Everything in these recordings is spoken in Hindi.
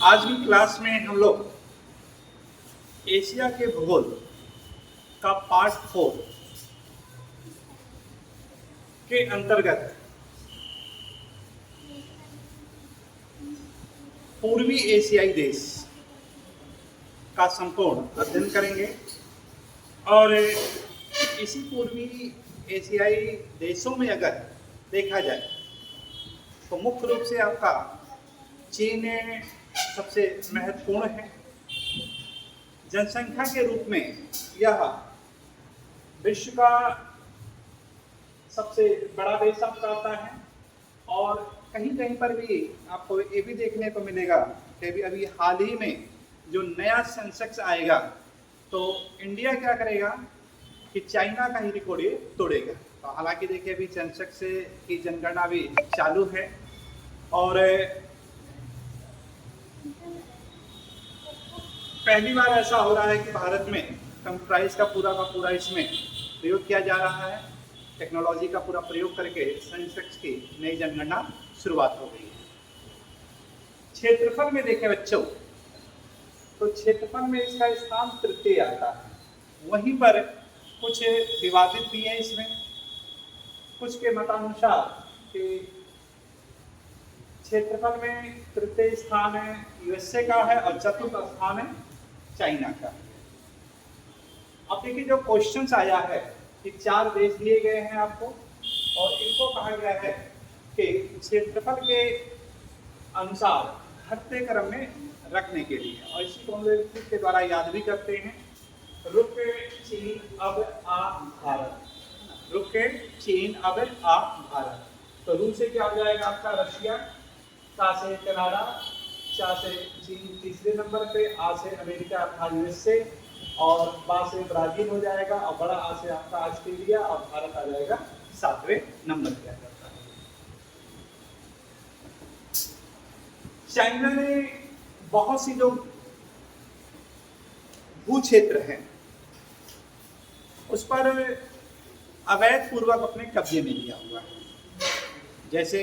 आज की क्लास में हम लोग एशिया के भूगोल का पार्ट 4 के अंतर्गत पूर्वी एशियाई देश का संपूर्ण अध्ययन करेंगे। और इसी पूर्वी एशियाई देशों में अगर देखा जाए तो मुख्य रूप से आपका चीन सबसे महत्वपूर्ण है। जनसंख्या के रूप में यह विश्व का सबसे बड़ा देश आपका आता है। और कहीं कहीं पर भी आपको ये भी देखने को मिलेगा कि अभी हाल ही में जो नया सेंसेक्स आएगा तो इंडिया क्या करेगा कि चाइना का ही रिकॉर्ड ये तोड़ेगा। तो हालांकि देखिए अभी सेंसेक्स की जनगणना भी चालू है और पहली बार ऐसा हो रहा है कि भारत में कंप्यूटराइज का पूरा इसमें प्रयोग किया जा रहा है। टेक्नोलॉजी का पूरा प्रयोग करके सेंसेक्स की नई जनगणना शुरुआत हो गई है। क्षेत्रफल में देखें बच्चों तो क्षेत्रफल में इसका स्थान तृतीय आता है। वहीं पर कुछ विवादित भी है इसमें। कुछ के मतानुसार कि क्षेत्रफल में तृतीय स्थान है यूएसए का है और चतुर्थ स्थान है चाइना का। अब देखिए जो क्वेश्चंस आया है कि 4 देश दिए गए हैं आपको और इनको कहा गया है कि क्षेत्रफल के अनुसार घटते क्रम में रखने के लिए, और इसी को हम लोग के द्वारा याद भी करते हैं। रुक चीन अब आ भारत, रुक चीन अब आ भारत। तो रू से क्या हो जाएगा आपका रशिया, ता से कनाडा, चा से चीन तीसरे नंबर पे, आ से अमेरिका अर्थात यूएसए, और बा से ब्राजील हो जाएगा, और बड़ा आ से आपका ऑस्ट्रेलिया, और भारत आ जाएगा 7वें नंबर पे आ जाता है। चाइना में बहुत सी जो भू क्षेत्र हैं उस पर अवैध पूर्वक अपने कब्जे में लिया हुआ है। जैसे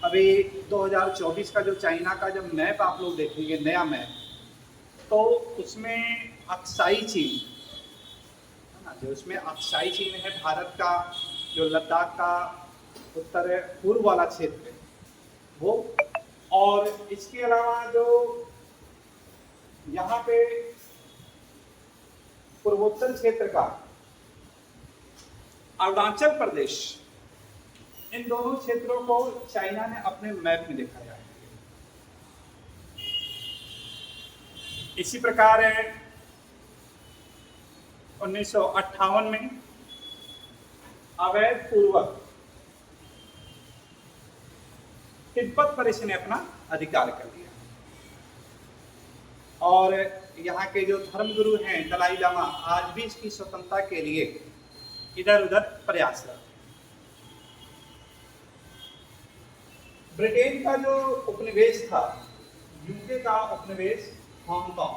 अभी 2024 का जो चाइना का जब मैप आप लोग देखेंगे, नया मैप, तो उसमें अक्साई चीन है ना, जो उसमें अक्साई चीन है भारत का, जो लद्दाख का उत्तर पूर्व वाला क्षेत्र है वो, और इसके अलावा जो यहाँ पे पूर्वोत्तर क्षेत्र का अरुणाचल प्रदेश, इन दोनों क्षेत्रों को चाइना ने अपने मैप में दिखाया है। इसी प्रकार 1958 में अवैध पूर्वक तिब्बत पर इसने अपना अधिकार कर लिया और यहाँ के जो धर्मगुरु हैं दलाई लामा आज भी इसकी स्वतंत्रता के लिए इधर उधर प्रयासरत है। ब्रिटेन का जो उपनिवेश था, यूके का उपनिवेश हांगकांग,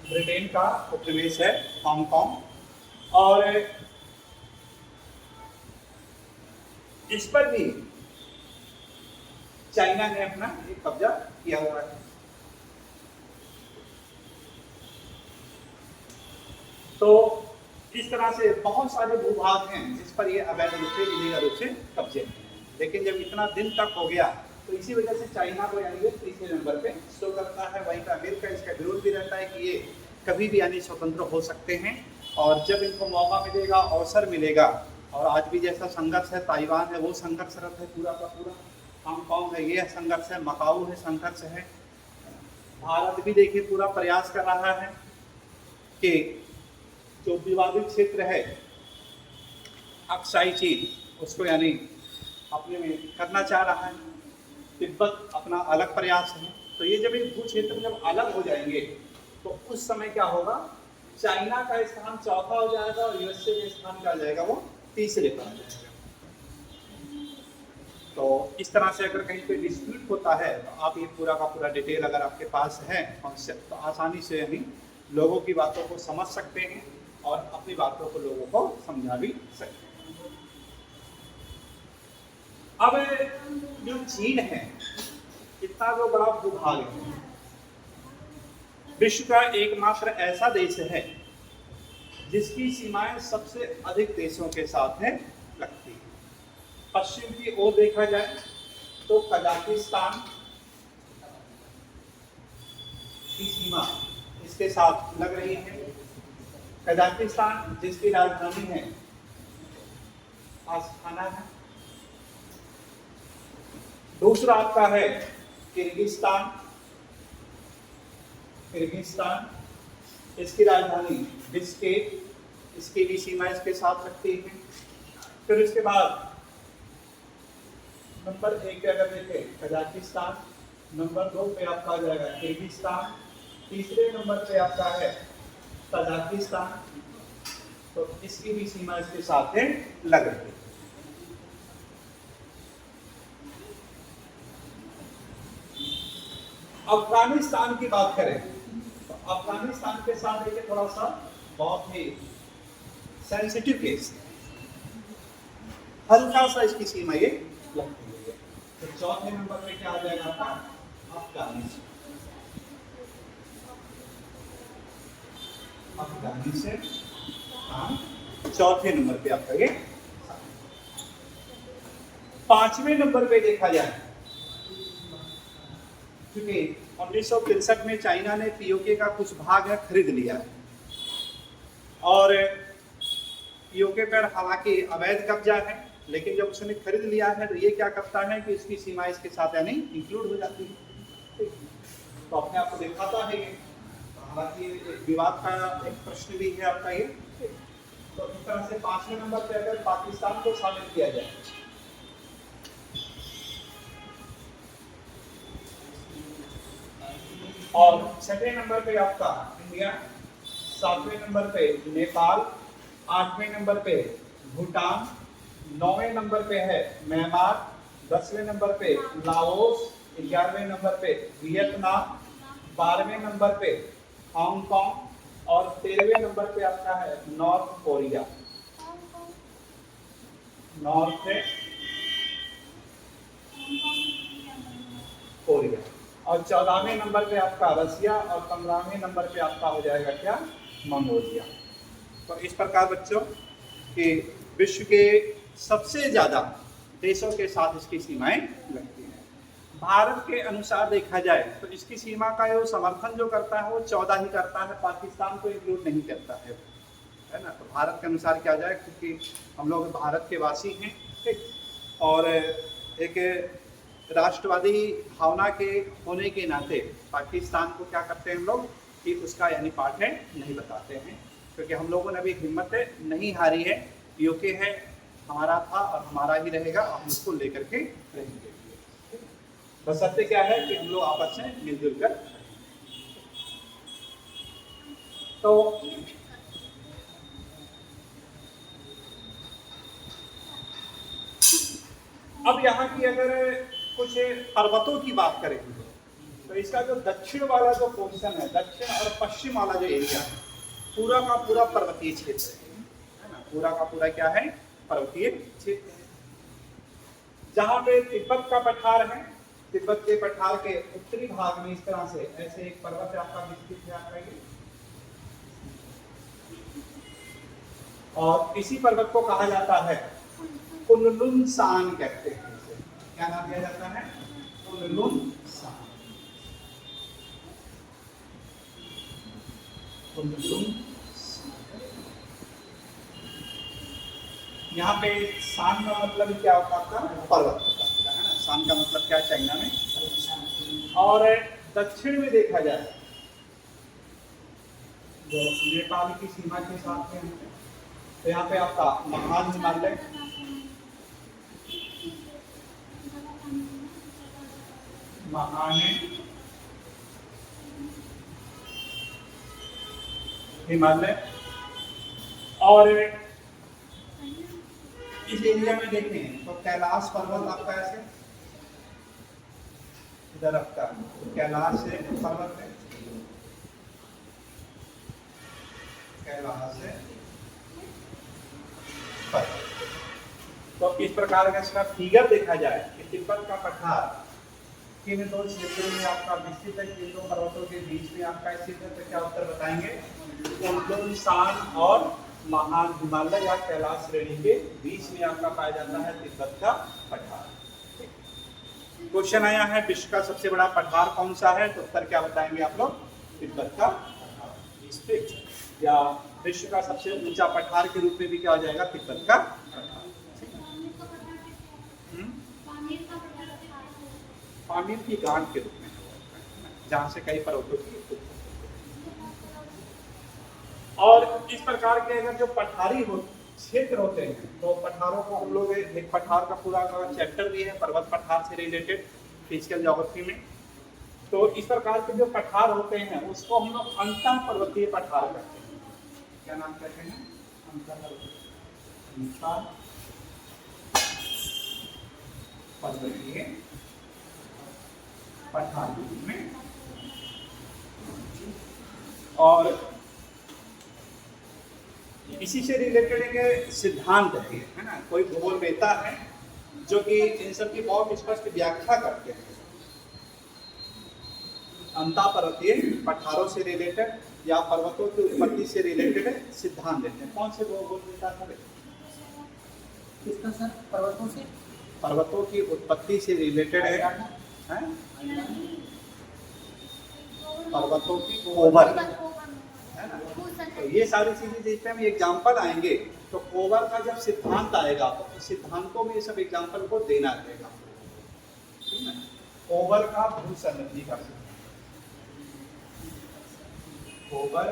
ब्रिटेन का उपनिवेश है हांगकांग, और इस पर भी चाइना ने अपना एक कब्जा किया हुआ है। तो इस तरह से बहुत सारे भूभाग हैं जिस पर ये अवैध रूप से, इलीगल रूप से कब्जे हैं। लेकिन जब इतना दिन तक हो गया तो इसी वजह से चाइना को यानी तीसरे नंबर पे शो करता है। वहीं पर अमेरिका इसका विरोध भी रहता है कि ये कभी भी यानी स्वतंत्र हो सकते हैं, और जब इनको मौका मिलेगा, अवसर मिलेगा, और आज भी जैसा संघर्ष है, ताइवान है वो संघर्षरत है पूरा का पूरा, हांगकांग है ये संघर्ष है, मकाऊ है संघर्ष है, भारत भी देखिए पूरा प्रयास कर रहा है कि जो विवादित क्षेत्र है अक्साई चीन उसको यानी अपने में करना चाह रहा है। तिब्बत अपना अलग प्रयास है। तो ये जब एक भू क्षेत्र जब अलग हो जाएंगे तो उस समय क्या होगा, चाइना का स्थान चौथा हो जाएगा और यूएसए का स्थान क्या हो जाएगा, वो तीसरे पर आ जाएगा। तो इस तरह से अगर कहीं पे डिस्प्यूट होता है तो आप ये पूरा का पूरा डिटेल अगर आपके पास है कॉन्सेप्ट, तो आसानी से यानी लोगों की बातों को समझ सकते हैं और अपनी बातों को लोगों को समझा भी सकते हैं। अब जो चीन है, इतना जो बड़ा भूभाग है, विश्व का एकमात्र ऐसा देश है जिसकी सीमाएं सबसे अधिक देशों के साथ है लगती है। पश्चिम की ओर देखा जाए तो कजाकिस्तान की सीमा इसके साथ लग रही है। कजाकिस्तान जिसकी राजधानी है आस्ताना है। दूसरा आपका है किर्गिस्तान, किर्गिस्तान इसकी राजधानी बिश्केक, इसकी भी सीमा इसके साथ लगती है। फिर इसके बाद नंबर 1 पे अगर देखें कजाकिस्तान, नंबर 2 पे आपका आ जाएगा किर्गिस्तान, तीसरे नंबर पे आपका है तजाकिस्तान, तो इसकी भी सीमा इसके साथ है लग रही है। अफगानिस्तान की बात करें तो अफगानिस्तान के साथ देखिए थोड़ा सा बहुत ही सेंसिटिव केस, हल्का सा इसकी सीमा ये लगती है। तो चौथे नंबर पे क्या आ जाएगा आपका अफगानिस्तान, चौथे नंबर पे आपका ये। पांचवें नंबर पे देखा जाए क्योंकि 1963 में चाइना ने पीओके का कुछ भाग है खरीद लिया है, और पीओके पर हालांकि अवैध कब्जा है, लेकिन जब उसने खरीद लिया है तो ये क्या करता है कि इसकी सीमा इसके साथ यानी इंक्लूड हो जाती है। तो अपने आप को दिखाता है ये, हालांकि विवाद का एक प्रश्न भी है आपका ये। तो इस तरह से पांचवें नंबर पे अगर पाकिस्तान को शामिल किया जाए, और छठे नंबर पे आपका इंडिया, सातवें नंबर पे नेपाल, आठवें नंबर पे भूटान, नौवें नंबर पे है म्यांमार, 10वें नंबर पे लाओस, 11वें नंबर पे वियतनाम, 12वें नंबर पे हांगकांग, और 13वें नंबर पे आपका है नॉर्थ कोरिया, नॉर्थ कोरिया, और 14वें नंबर पे आपका रसिया, और 15वें नंबर पे आपका हो जाएगा क्या मंगोलिया। तो इस प्रकार बच्चों कि विश्व के सबसे ज्यादा देशों के साथ इसकी सीमाएं लगती हैं। भारत के अनुसार देखा जाए तो इसकी सीमा का जो समर्थन जो करता है वो 14 ही करता है, पाकिस्तान को इंक्लूड नहीं करता है ना। तो भारत के अनुसार क्या जाए, क्योंकि हम लोग भारत के वासी हैं, ठीक, और एक राष्ट्रवादी भावना के होने के नाते पाकिस्तान को क्या करते हैं हम लोग कि उसका यानी पार्ट है नहीं बताते हैं, क्योंकि हम लोगों ने अभी हिम्मत नहीं हारी है। पीओके है हमारा था और हमारा ही रहेगा, हम उसको लेकर के रहेंगे। बस सत्य क्या है कि हम लोग आपस में मिलजुल कर। तो अब यहाँ की अगर कुछ पर्वतों की बात करें तो इसका जो दक्षिण वाला जो पोर्शन है, दक्षिण और पश्चिम वाला जो एरिया है, पूरा का पूरा पर्वतीय क्षेत्र है ना, पूरा का पूरा क्या है पर्वतीय क्षेत्र है। जहाँ पे तिब्बत का पठार है, तिब्बत के पठार के उत्तरी भाग में इस तरह से ऐसे एक पर्वत आपका विस्तृत है आपका ये, और इसी पर्वत को कहा जाता है कुनलुन सान कहते हैं। क्या नाम दिया जाता है? कुनलुन सान। यहाँ पे सान का मतलब क्या होता है आपका पर्वत होता है ना, सान का मतलब क्या है चाइना में। और दक्षिण में देखा जाए जो नेपाल की सीमा के साथ में तो यहाँ पे आपका महान हिमालय, महान हिमालय, और इस एरिया में देखें तो कैलाश पर्वत आपका ऐसे इधर आपका कैलाश पर्वत है, कैलाश पर्वत। तो इस प्रकार का इसका फिगर देखा जाए कि तिब्बत का पठार किन दो क्षेत्रों में आपका विस्तृत है, किन दो पर्वतों के बीच में आपका स्थित है, तो क्या उत्तर बताएंगे? शान और महान हिमालय या कैलाश श्रेणी के बीच में आपका पाया जाता है तिब्बत का पठार। क्वेश्चन आया है विश्व का सबसे बड़ा पठार कौन सा है, तो उत्तर क्या बताएंगे आप लोग? तिब्बत का पठार, या विश्व का सबसे ऊंचा पठार के रूप में भी क्या हो जाएगा? तिब्बत का पठार। पामीर की गांठ के रूप में, जहां से कई पर्वतों की, और इस प्रकार के अगर जो पठारी क्षेत्र होते हैं तो पठारों को हम लोग एक पठार का पूरा चैप्टर भी है पर्वत पठार से रिलेटेड फिजिकल ज्योग्राफी में। तो इस प्रकार के जो पठार होते हैं उसको हम लोग अंतर पर्वतीय पठार कहते हैं। क्या नाम कहते हैं? अंतर पर्वतीय पठार में। और इसी से रिलेटेड एक सिद्धांत है ना, कोई भूगोलवेता है जो कि इन सब की बहुत स्पष्ट व्याख्या करते हैं। अंतःपर्वतीय पठारों से रिलेटेड या पर्वतों की उत्पत्ति से रिलेटेड सिद्धांत देते हैं। कौन से भूगोलवेता है? किसका सर? पर्वतों से, पर्वतों की उत्पत्ति से रिलेटेड है, पर्वतों की कोवर है ना। तो ये सारी चीजें देखते हैं, एग्जाम्पल आएंगे तो कोवर का जब सिद्धांत आएगा तो सिद्धांतों में ये सब एग्जाम्पल को देना रहेगा। ठीक है, कोवर का भूसंरचना का कोवर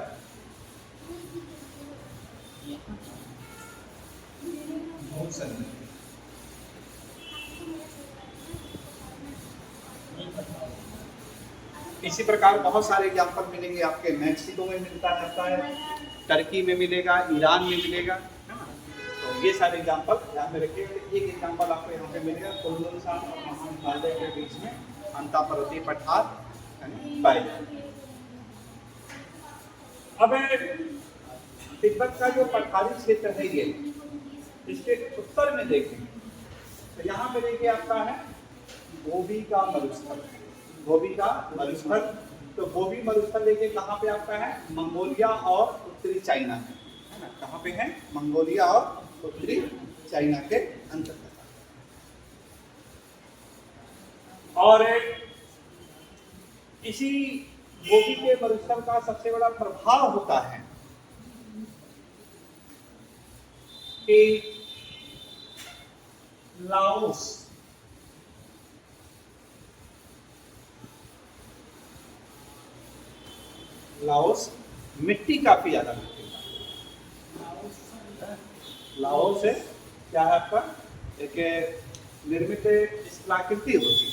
भूसंरचना। इसी प्रकार बहुत सारे एग्जाम्पल मिलेंगे आपके, मैक्सिको में मिलता रहता है, टर्की में मिलेगा, ईरान में मिलेगा, है ना। तो ये सारे एग्जाम्पल ध्यान में रखिएगा। एक एग्जाम्पल आपको यहाँ पे मिलेगा, कुल्लू-शान और महान हिमालय के बीच में अंतःपर्वतीय पठार पाए जाते हैं। अब तिब्बत का जो पठारी क्षेत्र है ये, इसके उत्तर में देखें तो यहाँ पे देखिए आपका है गोबी का मरुस्थल। गोबी का मरुस्थल, तो गोबी मरुस्थल देखिए कहाँ पे आपका है? मंगोलिया और उत्तरी चाइना में, है ना। कहाँ पे है? मंगोलिया और उत्तरी चाइना के अंतर्गत। और इसी गोबी के मरुस्थल का सबसे बड़ा प्रभाव होता है कि लाओस मिट्टी काफी ज्यादा मिलती है। लाओस है क्या है आपका? एक निर्मित स्थलाकृति होती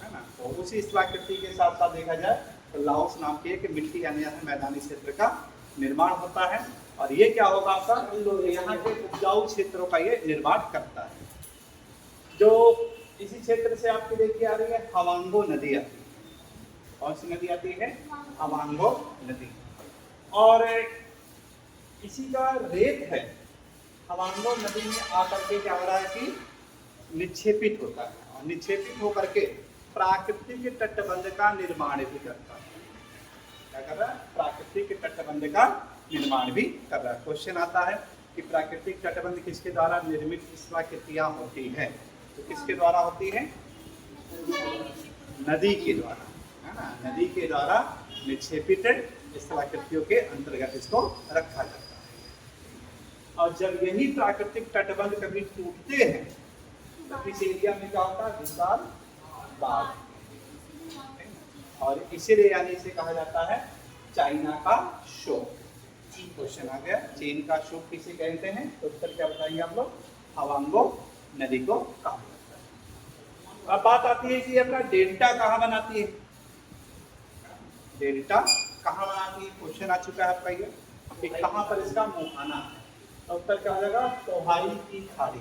है ना। तो उसी स्थलाकृति के साथ साथ देखा जाए तो लाओस नाम की एक मिट्टी यानी मैदानी क्षेत्र का निर्माण होता है। और ये क्या होगा आपका? यहाँ के उपजाऊ क्षेत्रों का ये निर्माण करता है। जो इसी क्षेत्र से आपकी देखिए आ रही है हवांगो नदी आती है। कौन सी नदी आती है? हवांगो नदी। और इसी का रेत है हवांगो नदी में आकर के क्या हो रहा है कि निक्षेपित होता है, और निक्षेपित होकर के प्राकृतिक तटबंध का निर्माण भी करता है। क्या कर रहा है? प्राकृतिक तटबंध का निर्माण भी कर रहा है। क्वेश्चन आता है कि प्राकृतिक तटबंध किसके द्वारा निर्मित स्थलाकृतियां होती है? तो किसके द्वारा होती है? नदी के द्वारा, है ना। नदी के द्वारा निक्षेपित स्थलाकृतियों के अंतर्गत इसको रखा जाता है। और जब यही प्राकृतिक तटबंध कभी टूटते हैं तो इस एरिया में क्या होता है? विशाल बाढ़। और इसीलिए यानी इसे कहा जाता है चाइना का शोक। क्वेश्चन आ गया, चीन का शोक किसे कहते हैं? तो उत्तर क्या बताएंगे आप लोग? हवांगो नदी को कहा जाता है। अब बात आती है कि अपना डेल्टा कहाँ बनाती है? डेल्टा कहाँ बनाती है? क्वेश्चन आ चुका है आपका ये कि कहाँ पर इसका मुहाना है। तो उत्तर क्या हो जाएगा? पोहाई की खाड़ी,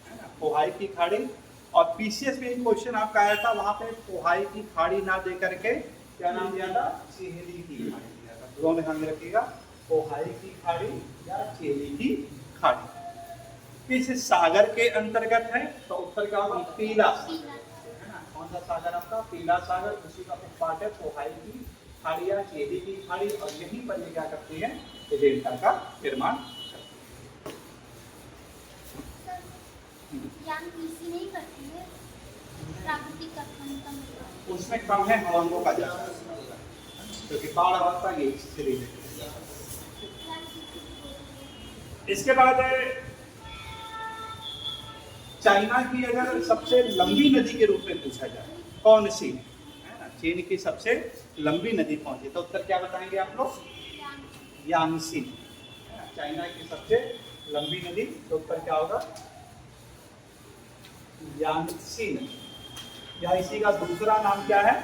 है ना। पोहाई की खाड़ी। और पीसीएस में एक क्वेश्चन आपका आया था, वहां पे पोहाई की खाड़ी ना दे करके क्या नाम दिया था? चेहली की खाड़ी दिया था। दोनों ध्यान में रखिएगा, पोहाई की खाड़ी या चेहली की खाड़ी। किस सागर के अंतर्गत है? तो उत्तर क्या होगा? पीला सागर, है ना। कौन सा सागर आपका? पीला सागर। उसी का उपपाट है पोहाई की खाड़ी या चेदी की खाड़ी, और यहीं पर ये क्या करती है? डेल्टा का निर्माण करती यानी इसी नहीं करती है प्राकृतिक कथन का मतलब। है। उसमें कम है हवाओं का ज्यादा, क्योंकि बाढ़ अवस्था ये इससे रिलेटेड है। इसके बाद चाइना की अगर सबसे लंबी नदी के रूप में पूछा जाए कौन सी है ना, चीन की सबसे लंबी नदी कौन सी, तो उत्तर क्या बताएंगे आप लोग? यांगसी। चाइना की सबसे लंबी नदी, तो उत्तर क्या होगा? यांगसी नदी, या इसी का दूसरा नाम क्या है?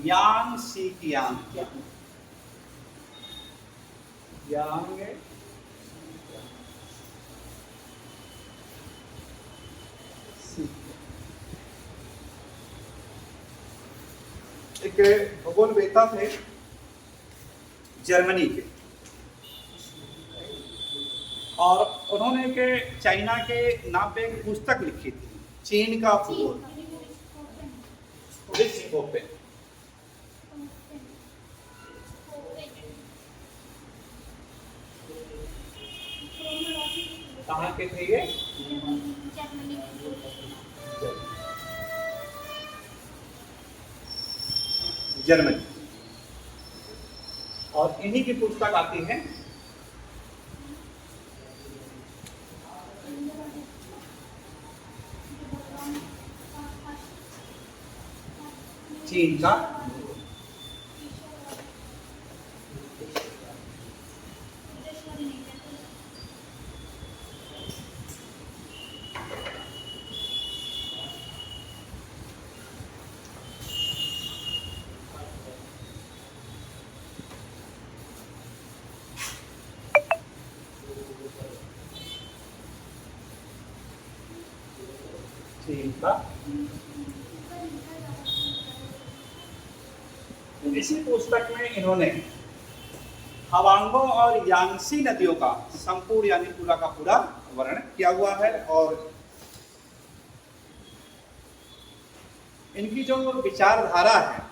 यांगसी की यांग, यांग एक खगोलवेत्ता थे जर्मनी के, और उन्होंने के चाइना के नाम पे एक पुस्तक लिखी थी, चीन का भूगोल। रिस्कोपेन। कहाँ के थे ये? जर्मनी। और इन्हीं की पुस्तक आती है चीन का इसी पुस्तक में इन्होंने हवांगो और यांगसी नदियों का संपूर्ण यानी पूरा का पूरा वर्णन किया हुआ है। और इनकी जो विचारधारा है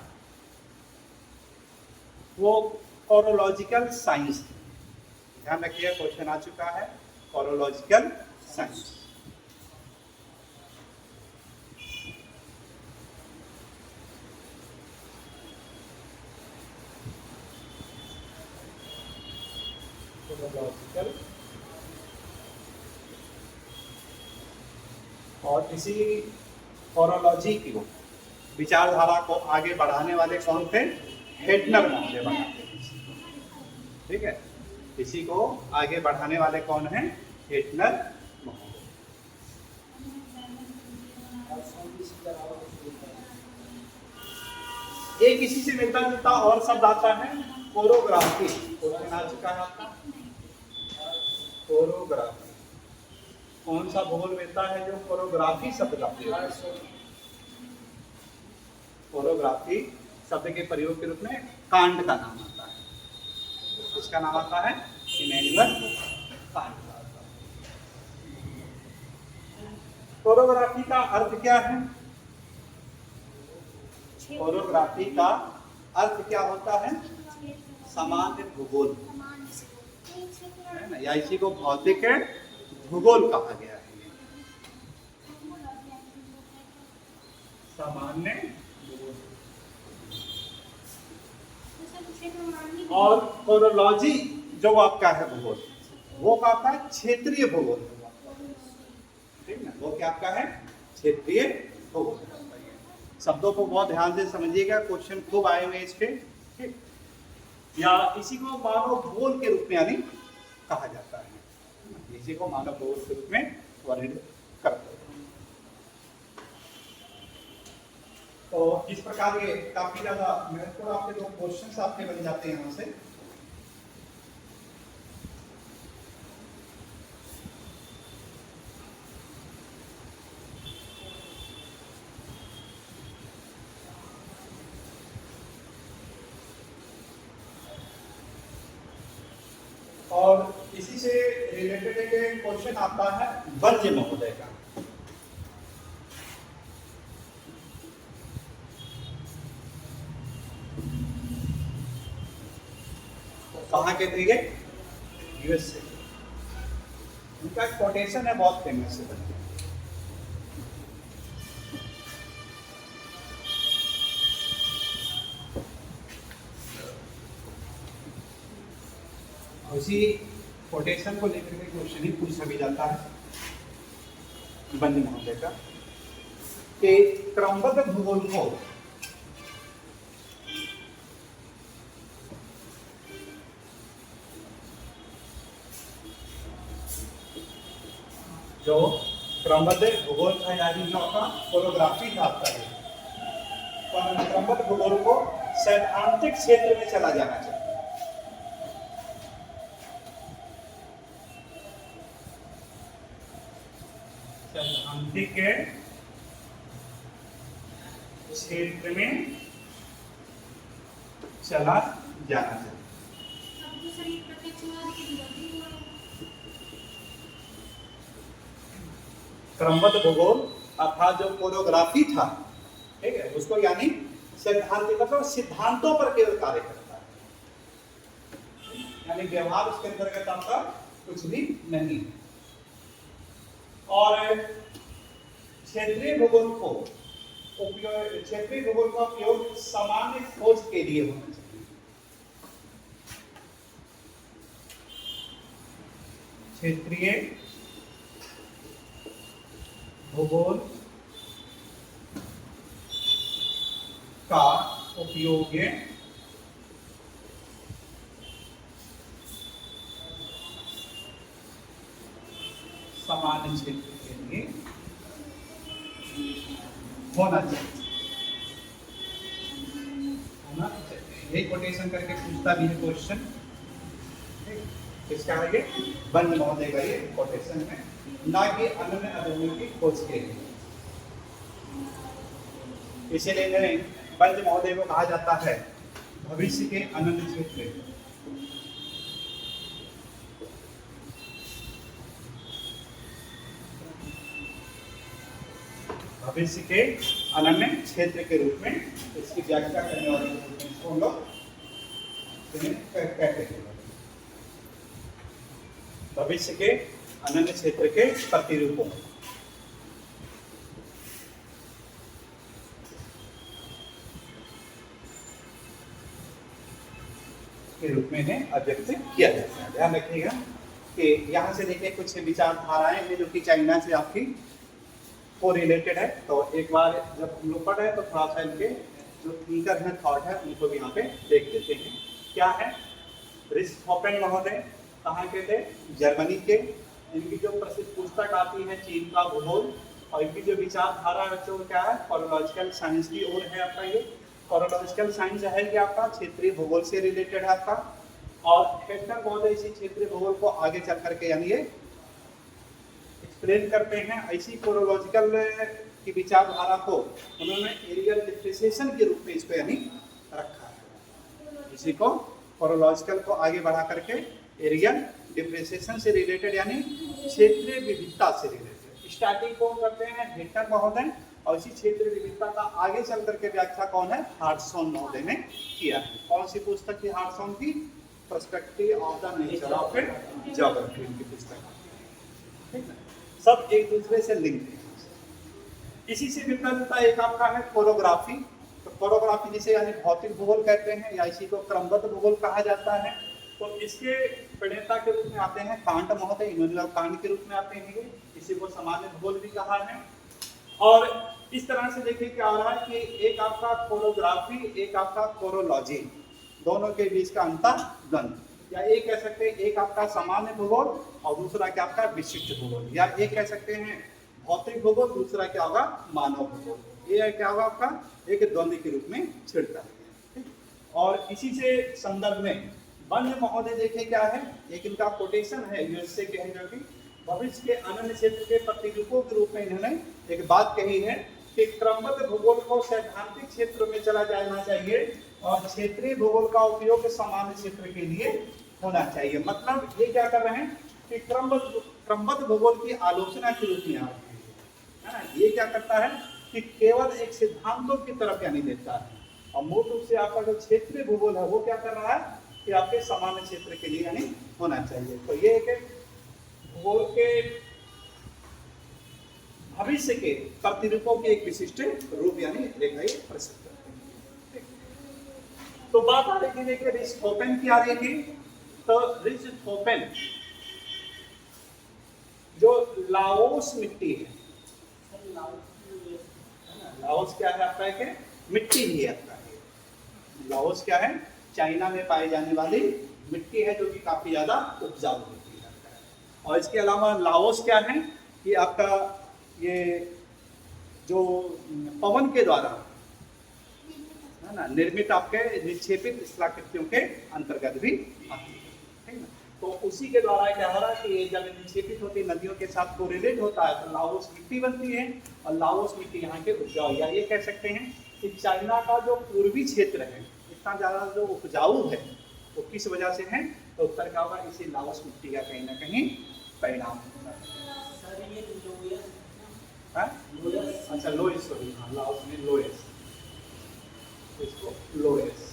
वो कोरोलॉजिकल साइंस, ध्यान रखिए क्वेश्चन आ चुका है, कोरोलॉजिकल साइंस। और इसी कोरोलॉजी की विचारधारा को आगे बढ़ाने वाले कौन थे? हेटनर महोदय बनाते हैं, ठीक है। इसी को आगे बढ़ाने वाले कौन हैं? हेटनर महोदय। एक इसी से मिलता जुलता और शब्द आता है कोरोग्राफी। क्वेश्चन आ चुका है आपका, कोरोग्राफी। कौन सा भूगोलवेत्ता है जो कोरोग्राफी शब्द का प्रयोग? कोरोग्राफी शब्द के प्रयोग के रूप में कांट का नाम आता है। इसका नाम आता है इमैनुअल कांट। कोरोग्राफी का अर्थ क्या है? कोरोग्राफी का अर्थ क्या होता है? सामान्य भूगोल, है ना, या इसी को भौतिक भूगोल कहा गया है। सामान्य भूगोल। और कोरोलॉजी जो आपका है भूगोल, वो आपका है क्षेत्रीय भूगोल, ठीक ना, वो क्या आपका है? क्षेत्रीय भूगोल। शब्दों को बहुत ध्यान से समझिएगा, क्वेश्चन खूब आए हुए इस पे, ठीक। या इसी को मानव भूगोल के रूप में यानी कहा जाता है, इसी को मानव भूगोल के रूप में वर्णित करते हैं। तो इस प्रकार के काफी ज्यादा महत्वपूर्ण आपके 2 क्वेश्चंस आपके बन जाते हैं यहाँ से। और इसी से रिलेटेड एक क्वेश्चन आता है वन्य महोदय का। कहाँ के थे ये? यूएसए। उनका कोटेशन है, बहुत फेमस है। उसी कोटेशन को लेकर के क्वेश्चन ही पूछा भी जाता है वन्य महोदय का कि क्रमबद्ध भूगोल को जो क्रमबद्ध भूगोल था, यानी जो आपका फोटोग्राफी था आपका, तो क्रमबद्ध भूगोल को सैद्धांतिक क्षेत्र में चला जाना चाहिए। सैद्धांतिक क्षेत्र में चला जाना चाहिए। क्रमबद्ध भूगोल अर्थात जो फोटोग्राफी था, ठीक है, उसको यानी सैद्धांतिक मतलब सिद्धांतों पर केवल कार्य करता है, यानी व्यवहार उसके अंतर्गत आपका कुछ भी नहीं है। और क्षेत्रीय भूगोल का उपयोग सामान्य खोज के लिए होना चाहिए। क्षेत्रीय भूगोल का उपयोग सामान्य क्षेत्र के लिए होना चाहिए। ये कोटेशन करके पूछता भी है क्वेश्चन, इसका आगे वन्य महोदय का ये कोटेशन है, ना कि अन्य अध्ययनों की खोज के लिए। इसीलिए वन्य महोदय को कहा जाता है भविष्य के अनन्य क्षेत्र। भविष्य के अनन्य क्षेत्र के रूप में इसकी व्याख्या करने वाले हम लोग कहते हैं। भविष्य के अनन्य क्षेत्र के प्रतिरूपों के रूप में इन्हें अध्ययन किया जाता है। ध्यान रखिएगा कि यहाँ से देखिए कुछ विचारधाराएं हैं जो कि चाइना से आपकी को रिलेटेड है। तो एक बार जब हम लोग पढ़ रहे हैं तो थोड़ा सा इनके जो थिंकर हैं, थॉट है, उनको भी यहाँ पे देख लेते हैं। क्या है? रिस्टहोफेन महोदय कहाँ के थे? जर्मनी के। इनकी जो प्रसिद्ध पुस्तक आती है चीन का भूगोल, और इनकी जो विचारधारा है वो क्या है? कोरोलॉजिकल साइंस की ओर है आपका। ये कोरोलॉजिकल साइंस है कि आपका क्षेत्रीय भूगोल से रिलेटेड है आपका। और हेटनर महोदय इसी क्षेत्रीय भूगोल को आगे चल करके यानी ये एक्सप्लेन करते हैं। ऐसी कोरोलॉजिकल की विचारधारा को उन्होंने एरियल डिफरेंशिएशन के रूप में इसको यानी रखा है। इसी को कोरोलॉजिकल को आगे बढ़ा करके एरियल डिफरेंशिएशन से रिलेटेड यानी क्षेत्रीय विविधता से रिलेटेड स्टार्टिंग कौन करते हैं? हेटनर महोदय। और इसी क्षेत्रीय विविधता का आगे चल करके व्याख्या कौन है? हार्टसॉन महोदय ने किया है। कौन सी पुस्तक थी हार्टसॉन की? Perspective of the nature of geography की पुस्तक। ठीक है, सब एक दूसरे से लिंक है। इसी से मिलता जुलता एक आपका है कोरोग्राफी। तो कोरोग्राफी जिसे यानी भौतिक भूगोल कहते हैं, या इसी को क्रमबद्ध भूगोल कहा जाता है। तो इसके प्रणेता के रूप में आते हैं कांट महोदय, इमैनुअल कांट के रूप में आते हैं ये। इसी को सामान्य भूगोल भी कहा है। और इस तरह से देखिए क्या हो रहा है कि एक आपका कोरोग्राफी, एक आपका कोरोलॉजी, दोनों के बीच का अंतर द्वंद्व, या एक कह सकते हैं एक आपका सामान्य भूगोल और दूसरा क्या आपका विशिष्ट भूगोल, या एक कह सकते हैं भौतिक भूगोल, दूसरा क्या होगा? मानव भूगोल। ये क्या होगा आपका? एक द्वंद्व के रूप में छिड़ता है। और इसी से संदर्भ में वन्य महोदय देखिए क्या है, एक इनका कोटेशन है यूएसए के हैं, जो कि भविष्य के अनन्य क्षेत्र के प्रतिरूपों के रूप में इन्होंने एक बात कही है कि क्रमबद्ध भूगोल को सैद्धांतिक क्षेत्र में चला जाना चाहिए और क्षेत्रीय भूगोल का उपयोग सामान्य क्षेत्र के लिए होना चाहिए। मतलब ये क्या कर रहे हैं? कि क्रमबद्ध भूगोल की आलोचना के रूप में आ रही है ना। ये क्या करता है कि केवल एक सिद्धांतों की तरफ यानी देता है, और मूल रूप से आपका जो क्षेत्रीय भूगोल है वो क्या कर रहा है कि आपके सामान्य क्षेत्र के लिए यानी होना चाहिए। तो ये एक भूगोल के भविष्य के प्रतिरूपों के एक विशिष्ट रूप यानी रेखा प्रस्तुत करते हैं। तो बात आ रही थी देखिए रिस्टोफेन की आ रही थी। तो रिस्टोफेन जो लाओस मिट्टी है, लाओस क्या है आपका एक मिट्टी ही है आपका। लाओस क्या है, चाइना में पाई जाने वाली मिट्टी है जो कि काफी ज्यादा उपजाऊ होती है। और इसके अलावा लाओस क्या है कि आपका ये जो पवन के द्वारा है ना निर्मित आपके निक्षेपित स्थलाकृतियों के अंतर्गत भी आती है, ठीक है ना। तो उसी के द्वारा क्या हो रहा है कि ये जब निक्षेपित होती नदियों के साथ कोरिलेट होता है तो लाओस मिट्टी बनती है, और लाओस मिट्टी यहाँ के उपजाऊ, या ये कह सकते हैं कि चाइना का जो पूर्वी क्षेत्र है इतना ज्यादा जो उपजाऊ है वो किस वजह से है, तो उत्तर क्या होगा इसी लाओस मिट्टी का कहीं ना कहीं परिणाम होता है। अच्छा लोएस, सॉरी हाँ लाओस में लोएस, इसको लोएस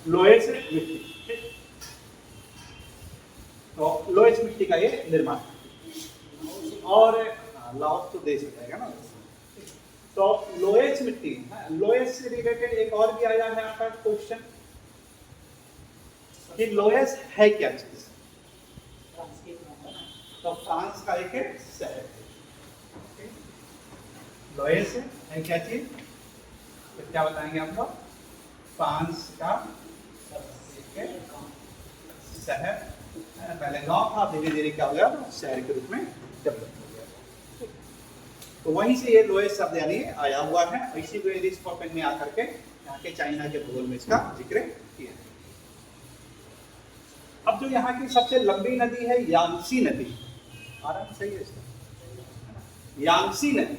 लोएस मिट्टी, तो लोएस मिट्टी का ये निर्माण, और लाओस तो देश हो जाएगा ना। तो लोएस मिट्टी, लोएस से रिलेटेड एक और भी आया है आपका क्वेश्चन कि लोएस है क्या चीज। तो फ्रांस का एक शहर है लोएस है क्या चीज, तो क्या बताएंगे आप लोग, फ्रांस का एक शहर, पहले गांव था धीरे धीरे क्या हो गया शहर के रूप में डेवलप हो गया। तो वहीं से ये लोएस शब्द यानी आया हुआ है, इसी को रिस्टोफेन में आकर के यहाँ के चाइना के भूगोल में इसका जिक्र किया है। अब जो यहाँ की सबसे लंबी नदी है यांगसी नदी, आराम सही है इसका, यांगसी नदी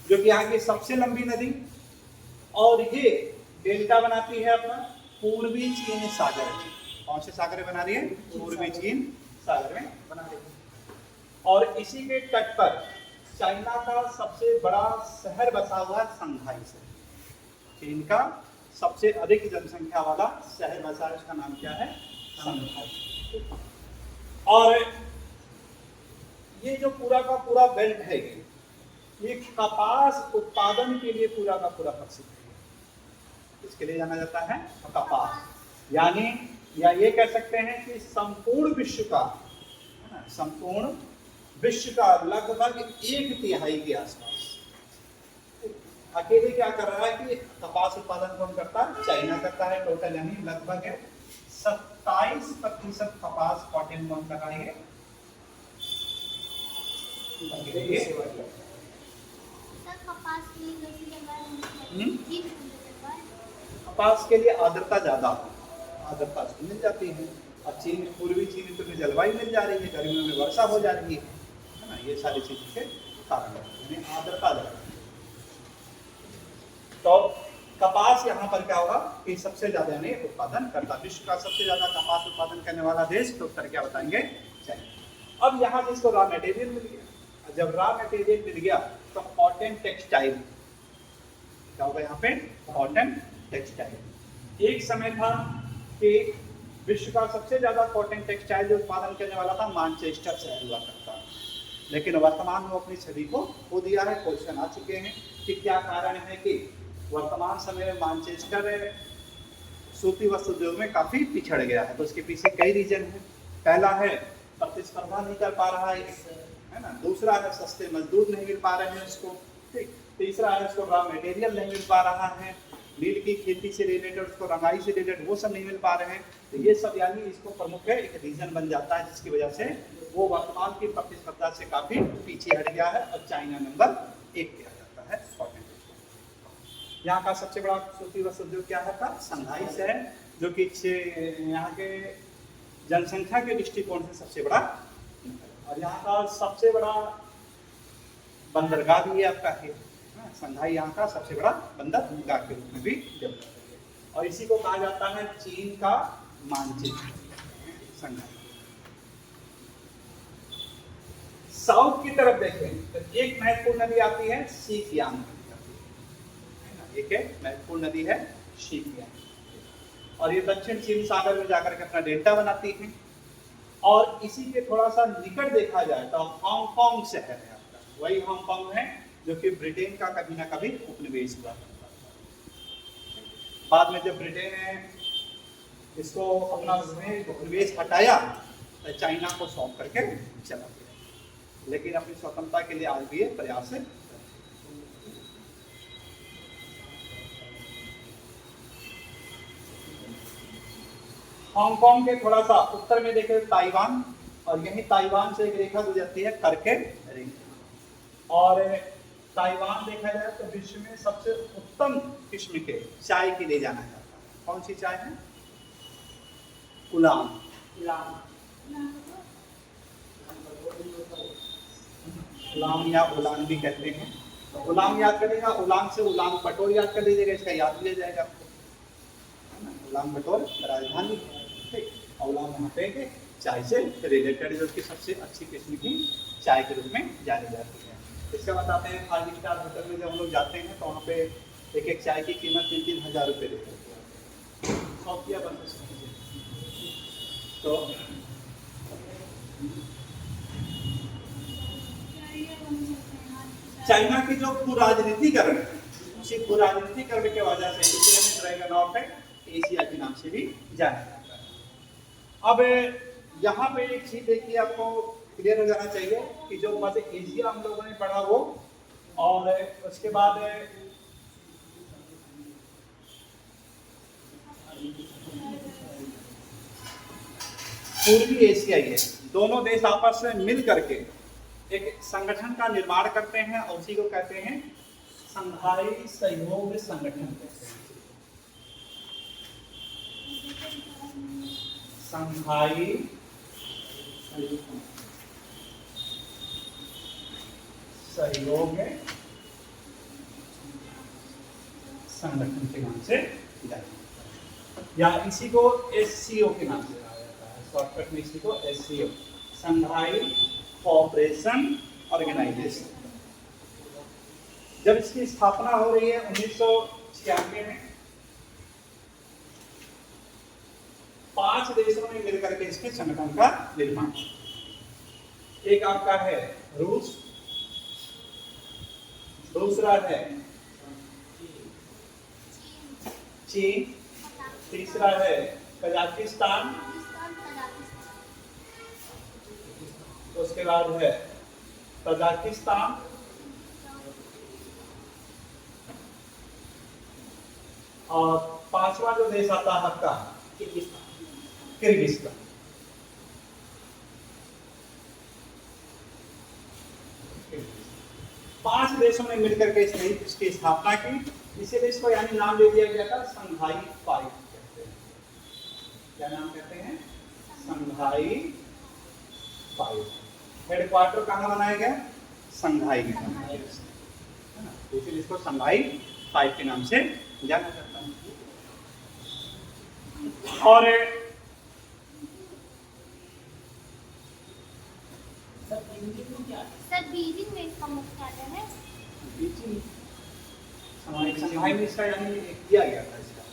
जो कि यहाँ की सबसे लंबी नदी, और ये डेल्टा बनाती है अपना पूर्वी चीन सागर में। कौन से सागर में बना रही है, पूर्वी चीन सागर में बना रही है। और इसी के तट पर चाइना का सबसे बड़ा शहर बसा हुआ है शंघाई शहर। चीन का सबसे अधिक जनसंख्या वाला शहर बसा है, उसका नाम क्या है, शंघाई। और ये जो पूरा का पूरा बेल्ट है ये कपास उत्पादन के लिए पूरा का पूरा प्रसिद्ध है। इसके लिए जाना जाता है कपास, यानी या ये कह सकते हैं कि संपूर्ण विश्व का, है ना, संपूर्ण विश्व का लगभग 1/3 के आसपास अकेले क्या कर रहा है कि कपास उत्पादन कौन करता है, चाइना करता है। टोटल यानी लगभग 27% कपास कॉटन कौन कर रहा है, कपास के लिए आर्द्रता ज्यादा, आर्द्रता मिल जाती है। और चीन पूर्वी चीन में जलवायु मिल जा रही है, गर्मियों में वर्षा हो जा रही है ना, ये सारी चीजों के कारण है आर्द्रता ज्यादा। तो कपास यहाँ पर क्या होगा कि सबसे ज्यादा यानी उत्पादन करता, विश्व का सबसे ज्यादा कपास उत्पादन करने वाला देश, तो उत्तर क्या बताएंगे, चाइना। अब यहाँ जिसको रॉ मटेरियल मिल गया, जब रॉ मटेरियल मिल गया तो कॉटन टेक्सटाइल क्या होगा, यहाँ पे कॉटन टेक्सटाइल। एक समय था कि विश्व का सबसे ज्यादा कॉटन टेक्सटाइल जो उत्पादन करने वाला था मैनचेस्टर शहर हुआ करता, लेकिन वर्तमान में अपनी छवि को खो दिया है। क्वेश्चन आ चुके हैं कि क्या कारण है कि वर्तमान समय में मैनचेस्टर सूती वस्त्र उद्योग में काफी पिछड़ गया है। तो उसके पीछे कई रीजन है। पहला है प्रतिस्पर्धा नहीं कर पा रहा है ना, दूसरा है सस्ते मजदूर नहीं मिल पा रहे हैं उसको, ठीक, तीसरा है उसको रॉ मटेरियल नहीं मिल पा रहा है, नील की खेती से रिलेटेड, उसको रंगाई से रिलेटेड वो सब नहीं मिल पा रहे हैं। तो ये सब यानी इसको प्रमुख है एक रीजन बन जाता है, जिसकी वजह से वो वर्तमान की प्रतिस्पर्धा से काफी पीछे हट गया है और चाइना नंबर 1 पे आ जाता है कॉटन। यहाँ का सबसे बड़ा सूती वस्त्र उद्योग क्या है, शंघाई शहर, जो कि यहाँ के जनसंख्या के दृष्टिकोण से सबसे बड़ा, और यहाँ का सबसे बड़ा बंदरगाह भी है आपका है, शंघाई यहाँ का सबसे बड़ा बंदरगाह के रूप में भी डेवलप है। और इसी को कहा जाता है चीन का मानचित्र संघाई। साउथ की तरफ देखें तो एक महत्वपूर्ण नदी आती है सीकियांग नदी आती है ना, एक है महत्वपूर्ण नदी है सीकियांग, और ये दक्षिण चीन सागर में जाकर के अपना डेल्टा बनाती है। और इसी के थोड़ा सा निकट देखा जाए तो हांगकांग शहर है आपका, वही हांगकांग है जो कि ब्रिटेन का कभी ना कभी उपनिवेश हुआ करता था। बाद में जब ब्रिटेन ने इसको अपना उपनिवेश हटाया तो चाइना को सौंप करके चला गया, लेकिन अपनी स्वतंत्रता के लिए आज भी ये प्रयास है। हांगकांग के थोड़ा सा उत्तर में देखें ताइवान, और यही ताइवान से एक रेखा गुजरती है करके रेखा। और ताइवान देखा जाए तो विश्व में सबसे उत्तम किस्म के चाय के लिए जाना जाता है। कौन सी चाय है? उलांग। उलांग या उलांग भी कहते हैं। तो उलांग याद करेगा, उलांग से उलांग बटोर याद कर लीजिएगा, इसका याद भी ले जाएगा आपको, है ना। उलांग बटोर राजधानी, ठीक। और उलांग वहाँ पे चाय से रिलेटेड जो उसकी सबसे अच्छी किस्म की चाय के रूप में जानी जाती है। इसका बताते हैं 5 स्टार होटल में जब हम लोग जाते हैं तो वहाँ पे एक एक चाय की कीमत 3-3 हज़ार रुपये लेते हैं, 100 रुपया बनता है। तो चाइना की जो भू-राजनीतिकरण है, उसी भू-राजनीतिकरण की वजह से इसे ड्रैगन ऑफ एशिया के नाम से भी जाना जाता है। अब यहाँ पे एक चीज देखिए, आपको क्लियर हो जाना चाहिए कि जो मध्य एशिया हम लोगों ने पढ़ा वो, और उसके बाद पूर्वी एशिया, ये दोनों देश आपस में मिल करके एक संगठन का निर्माण करते हैं, और उसी को कहते हैं संघाई सहयोग संगठन कहते हैं। संघाई सहयोग संगठन के नाम से जाना जाता है, या इसी को SCO के नाम से जाना जाता है। शॉर्टकट में इसी को SCO, संघाई कोऑपरेशन ऑर्गेनाइजेशन। जब इसकी स्थापना हो रही है 1996 में, 5 देशों ने मिलकर के इसके संगठन का निर्माण। एक आपका है रूस, दूसरा है चीन, तीसरा है कजाकिस्तान, उसके बाद है कजाकिस्तान, और 5वां जो देश आता है आपका किर्गिस्तान। पांच देशों ने मिलकर के इसकी स्थापना की, इसीलिए इसको यानी नाम दे दिया गया था संघाई 5 कहते हैं। क्या नाम कहते हैं? संघाई 5। हेडक्वार्टर कहाँ बनाया गया? संघाई में बनाया गया, है ना। इसलिए इसको संघाई 5 के नाम से जाना जाता है। और सर बीजिंग में इसका मुख्यालय है। बीजिंग संघाई में इसका यानी किया गया था इसका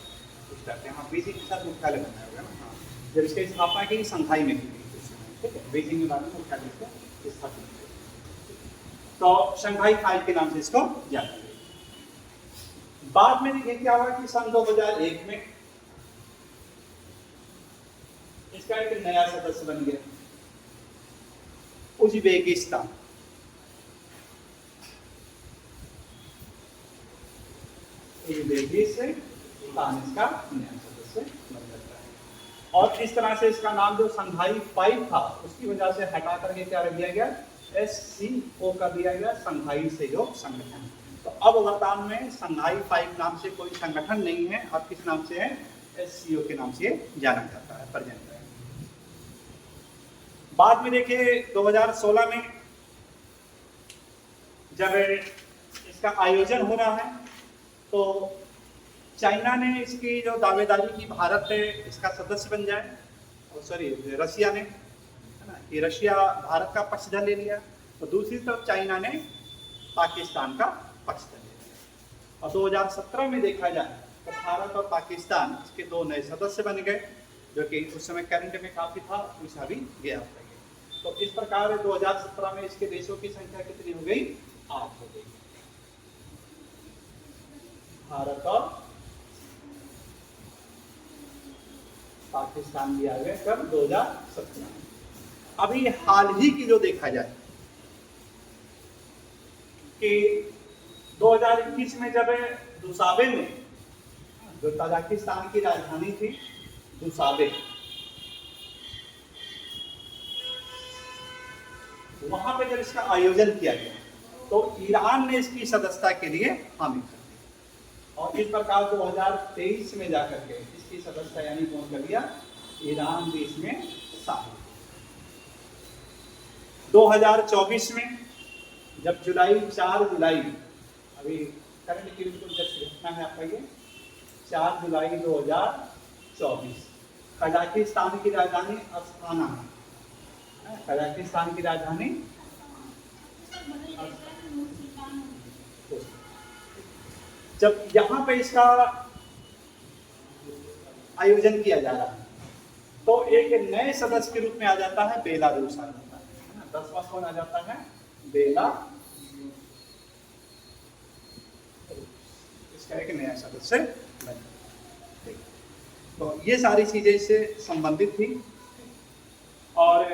कुछ करते हैं। हाँ, बीजिंग के साथ मुख्यालय बनाया गया ना। हाँ, जब इसकी स्थापना की संघाई में की गई, ठीक है। बीजिंग के बाद में मुख्यालय इसका स्थापित किया, तो संघाई 5 के नाम से इसको जाना गया। बाद में देखिए क्या हुआ कि सन 2001 में इसका एक नया सदस्य बन गया, उज्बेकिस्तान। उज्बेकिस्तान इसका नया सदस्य बन जाता है। और इस तरह से इसका नाम जो संघाई 5 था उसकी वजह से हटा करके क्या रख दिया गया? SCO कर दिया गया, संघाई सहयोग संगठन। तो अब वर्तमान में संघाई 5 नाम से कोई संगठन नहीं है, अब किस नाम से है? SCO के नाम से जाना जाता है प्रेजेंट में। बाद में देखिए 2016 में जब इसका आयोजन हो रहा है तो चाइना ने इसकी जो दावेदारी की भारत इसका सदस्य बन जाए, सॉरी रशिया ने, है ना, कि रशिया भारत का पक्षधर ले लिया, और दूसरी तरफ चाइना ने पाकिस्तान का पक्षधर ले लिया। और 2017 में देखा जाए तो भारत और पाकिस्तान इसके 2 नए सदस्य बन गए, जो कि उस समय करंट में काफी था, वैसा भी गया। तो इस प्रकार 2017 में इसके देशों की संख्या कितनी हो गई? 8 हो गई। भारत और पाकिस्तान भी आ गए कब? 2017। अभी हाल ही की जो देखा जाए कि 2021 में जब दुसाबे में, जो ताजिकिस्तान की राजधानी थी दुसाबे, वहां पे जब इसका आयोजन किया गया तो ईरान ने इसकी सदस्यता के लिए हामी कर दी, और इस प्रकार 2023 में जाकर के इसकी सदस्यता यानी कौन कर लिया? ईरान भी इसमें शामिल। 2024 में जब 4 जुलाई, अभी करंट की बिल्कुल जस्ट घटना है आपका ये, 4 जुलाई 2024 कजाकिस्तान की राजधानी अस्ताना है, कजाकिस्तान की राजधानी, जब यहाँ पे इसका आयोजन किया जा रहा है तो एक नए सदस्य के रूप में आ जाता है बेलारूस, आ जाता है 10वां कौन आ जाता है? बेलारूस, इसका एक नया सदस्य बन। तो ये सारी चीजें इससे संबंधित थी। और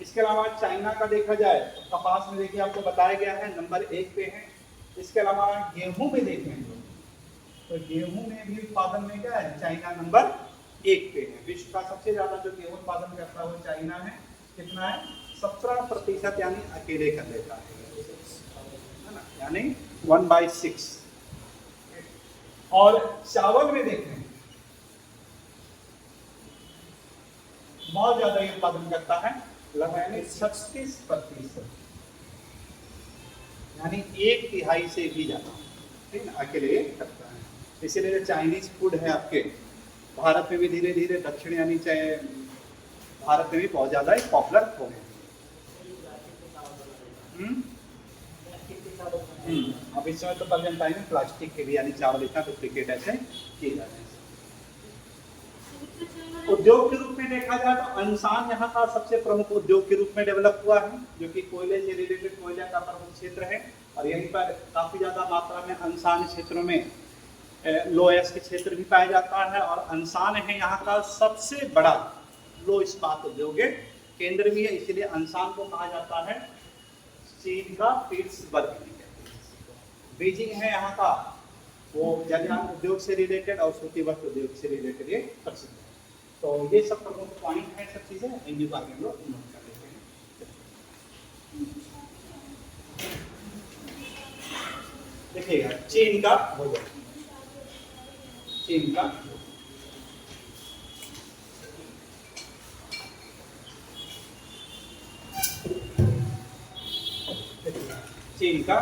इसके अलावा चाइना का देखा जाए तो कपास में देखिए आपको बताया गया है नंबर 1 पे है। इसके अलावा गेहूं में देखें तो गेहूं में भी उत्पादन में क्या है? चाइना नंबर 1 पे है। विश्व का सबसे ज्यादा जो गेहूं उत्पादन करता है वो चाइना है। कितना है? 17%, यानी अकेले कर लेता है ना, यानी 1/6। और चावल में देखें बहुत ज्यादा ये उत्पादन करता है, यानी 36%, यानी 1/3 से भी ज्यादा, ठीक है, अकेले करता है। इसीलिए चाइनीज फूड है आपके भारत में भी धीरे धीरे, दक्षिण यानी चाहे भारत में भी बहुत ज्यादा पॉपुलर हो गए। अब इस समय तो प्रेजेंट टाइम में प्लास्टिक के भी, यानी चावल इतना डुप्लीकेट ऐसे किए जाते हैं। उद्योग के रूप में देखा जाए तो अंशान यहाँ का सबसे प्रमुख उद्योग के रूप में डेवलप हुआ है, जो कि कोयले से रिलेटेड, कोयले का प्रमुख क्षेत्र है। और यहीं पर काफी ज्यादा मात्रा में अंशान क्षेत्रों में लोएस के क्षेत्र भी पाया जाता है। और अंशान है यहाँ का सबसे बड़ा लो इस्पात उद्योग केंद्र भी है, इसीलिए अंशान को कहा जाता है चीन का पीट्सबर्ग। बीजिंग है यहाँ का, वो जलयान उद्योग से रिलेटेड और सूती वस्त्र उद्योग से रिलेटेड ये प्रसिद्ध है। तो ये सब प्रमुख पॉइंट है, सब चीजें इनके बारे में हम लोग नोट कर लेते हैं। देखिएगा चीन का भोजन, चीन का चीन का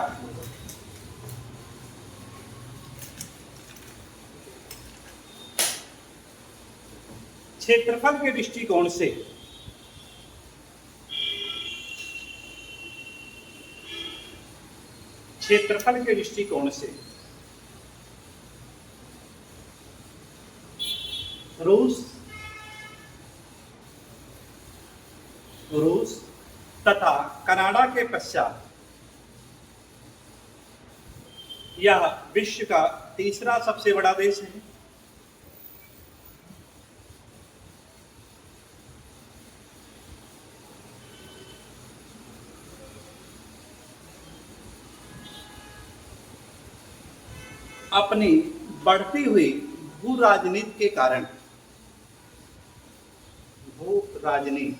क्षेत्रफल के दृष्टिकोण से रूस तथा कनाडा के पश्चात यह विश्व का तीसरा सबसे बड़ा देश है। अपनी बढ़ती हुई भू राजनीति के कारण, भू राजनीति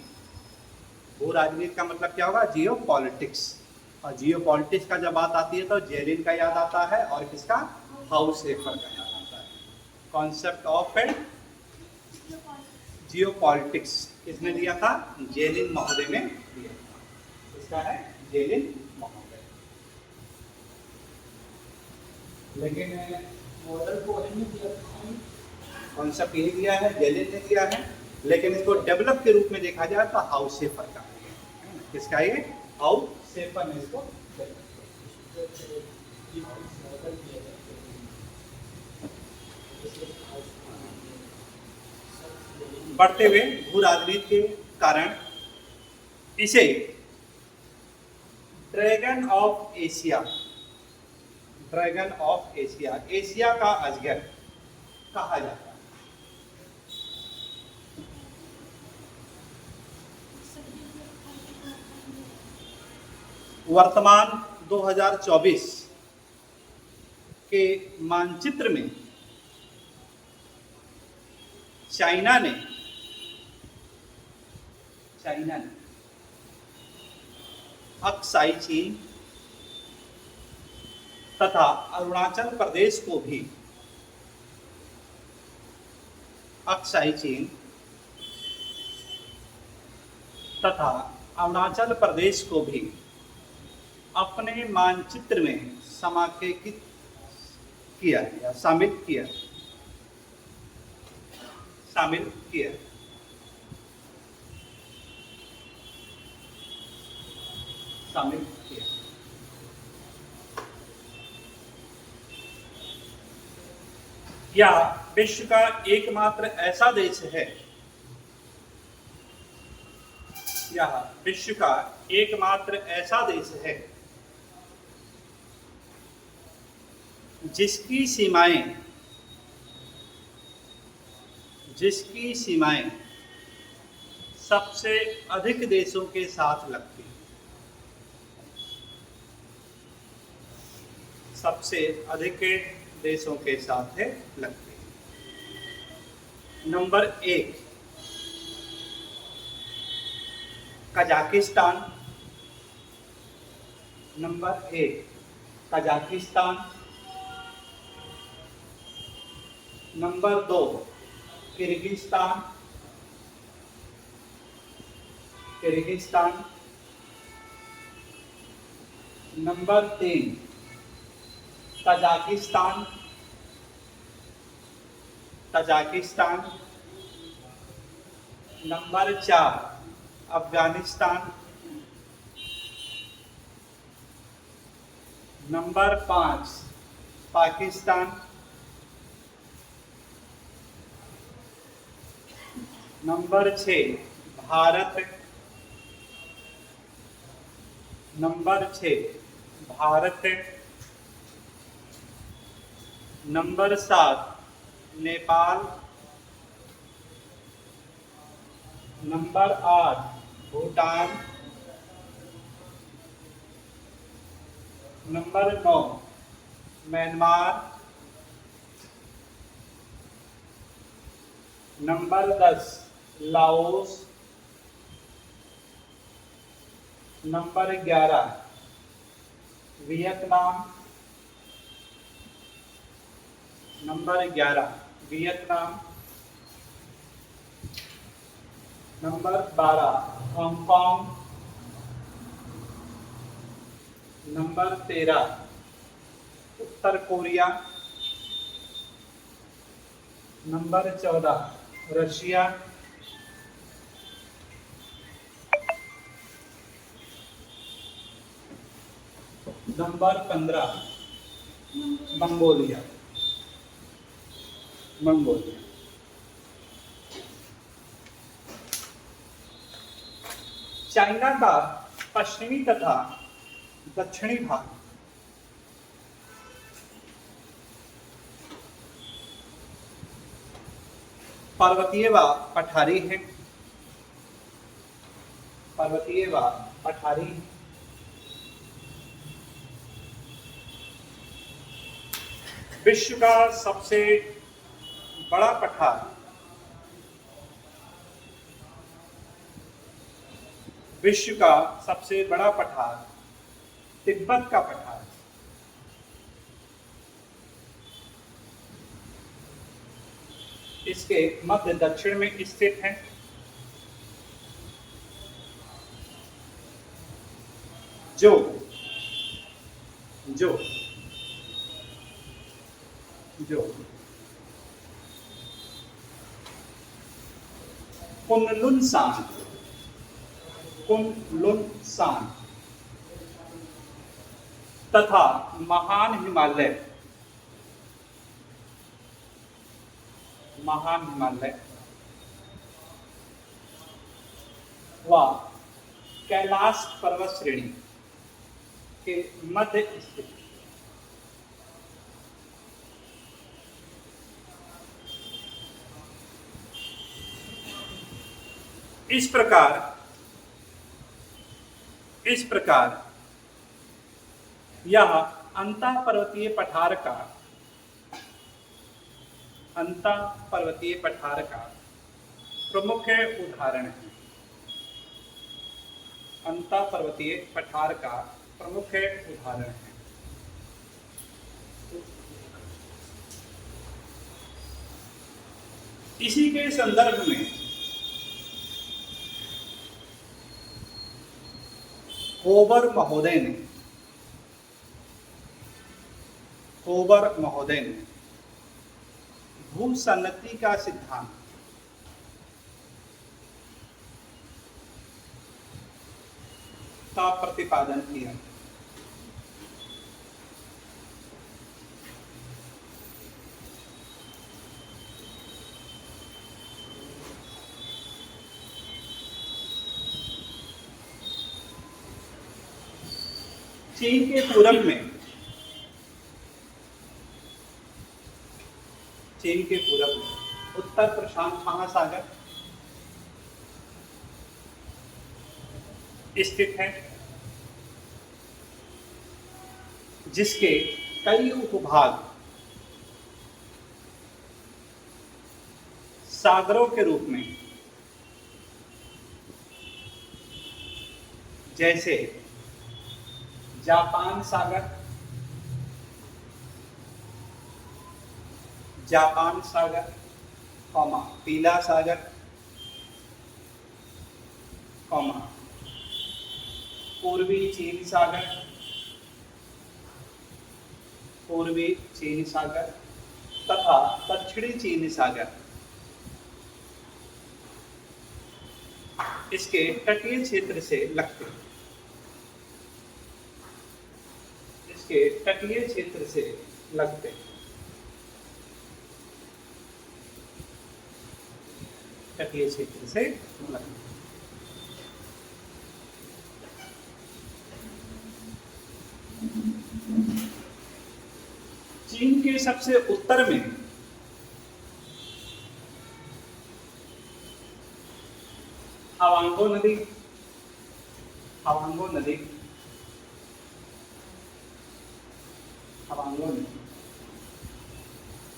का मतलब क्या होगा? जियो पॉलिटिक्स। और जियो पॉलिटिक्स का जब बात आती है तो जेलिन का याद आता है, और किसका? हाउस रेफर का याद आता है। कॉन्सेप्ट ऑफ जियो पॉलिटिक्स किसने दिया था? जेलिन महोदय ने दिया था। इसका है जेलिन महोदय। लेकिन मॉडल को है नहीं दिया था। कॉन्सेप्ट यही दिया है, जेलिन ने दिया है, लेकिन इसको डेवलप के रूप में देखा जाए तो हाउ सेफर का है। किसका ये? हाउ सेफर ने इसको बढ़ते हुए भू राजनीति के कारण इसे dragon of Asia, dragon of Asia, Asia का अजगर कहा जाता है। वर्तमान 2024 के मानचित्र में चाइना ने अक्साई चीन तथा अरुणाचल प्रदेश को भी अक्साई चीन तथा अरुणाचल प्रदेश को भी अपने मानचित्र में समांकित किया या शामिल किया। यह विश्व का एकमात्र ऐसा देश है, यह विश्व का एकमात्र ऐसा देश है जिसकी सीमाएं सबसे अधिक देशों के साथ लगती हैं, सबसे अधिक देशों के साथ है लगती है। Number 1 Kazakhstan, number 1 Kazakhstan, number 2 Kyrgyzstan, number 3 Tajikistan, number 4 Afghanistan, number 5 Pakistan, number 6 Bharat, number 7 Nepal, number 8 Bhutan, number 9 Myanmar, number 10 Laos, number 11 Vietnam, number 12 Hong Kong, number 13 उत्तर Korea, number 14 Russia, number 15 Mongolia. China का पश्चिमी तथा दक्षिणी भाग पर्वतीय व पठारी है, विश्व का सबसे बड़ा पठार तिब्बत का पठार, इसके मध्य दक्षिण में स्थित है। जो जो कुनलुनसान तथा महान हिमालय व कैलाश पर्वत श्रेणी के मध्य स्थित इस प्रकार यह अंतःपर्वतीय पठार का प्रमुख उदाहरण है। अंतःपर्वतीय पठार का प्रमुख उदाहरण है। इसी के संदर्भ में कोबर महोदय ने भूसन्नति का सिद्धांत का प्रतिपादन किया। चीन के पूरब में उत्तर प्रशांत महासागर स्थित है, जिसके कई उपभाग सागरों के रूप में जैसे जापान सागर, पीला सागर, पूर्वी चीन सागर तथा दक्षिणी चीन सागर इसके तटीय क्षेत्र से लगते हैं। तटीय क्षेत्र से लगते हैं। चीन के सबसे उत्तर में हवांगो नदी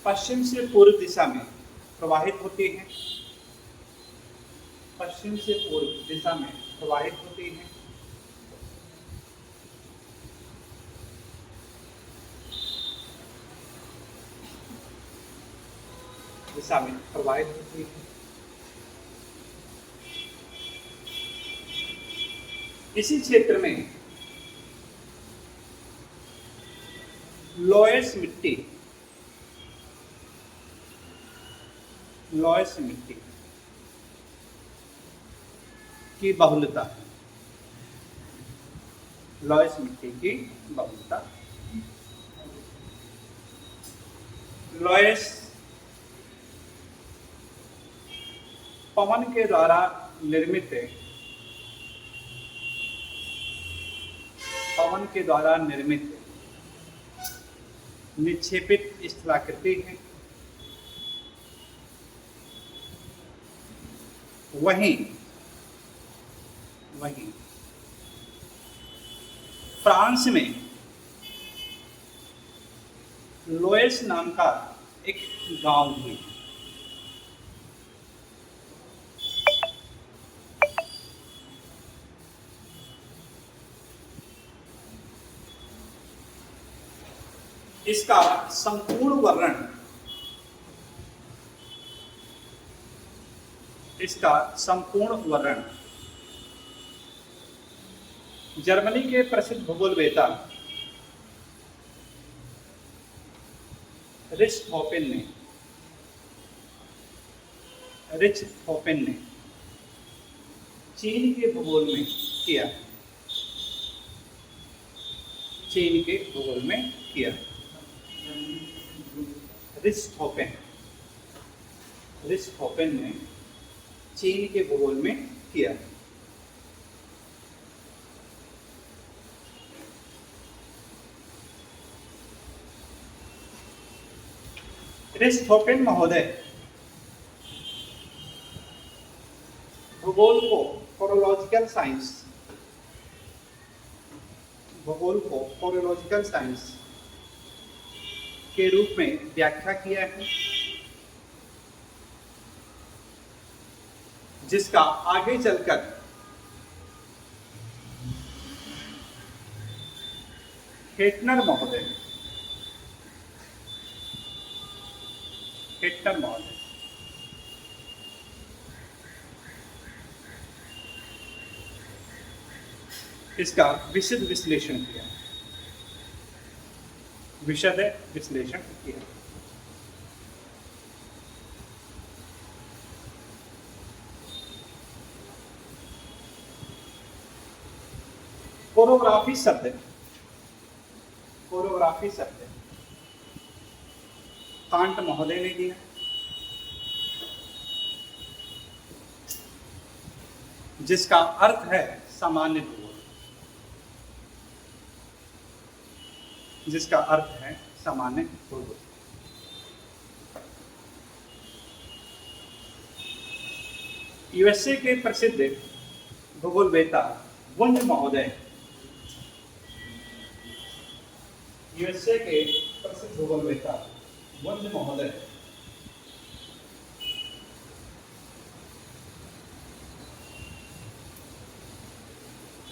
पश्चिम से पूर्व दिशा में प्रवाहित होती है। इसी क्षेत्र में लोएस मिट्टी की बहुलता है। लोएस पवन के द्वारा निर्मित निक्षेपित स्थलाकृति है। वहीं फ्रांस में लोएस नाम का एक गांव भी है। इसका संपूर्ण वर्णन जर्मनी के प्रसिद्ध भूगोलवेत्ता रिचहोफेन ने चीन के भूगोल में किया। चीन के भूगोल में किया। रिचहोफेन ने चीन के भूगोल में किया। रिचहोफेन महोदय भूगोल को कोरोलॉजिकल साइंस के रूप में व्याख्या किया है, जिसका आगे चलकर हेटनर महोदय इसका विशद विश्लेषण किया। कोरोग्राफी शब्द कांट महोदय ने दिया, जिसका अर्थ है सामान्य भूगोल। यूएसए के प्रसिद्ध भूगोलवेत्ता वुंज महोदय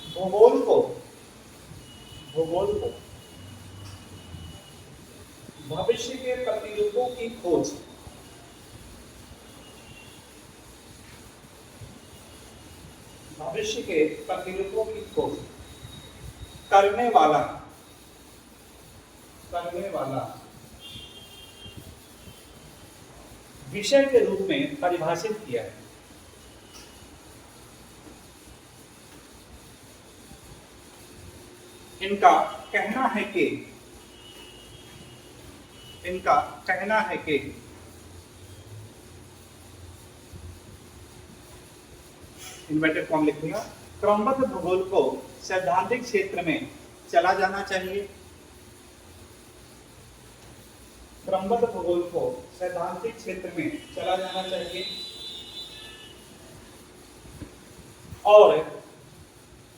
भूगोल को भविष्य के प्रतिरूपों की खोज करने वाला विषय के रूप में परिभाषित किया है। इनका कहना है कि इन्वर्टेड कॉम लिखूंगा, क्रमबद्ध भूगोल को सैद्धांतिक क्षेत्र में चला जाना चाहिए।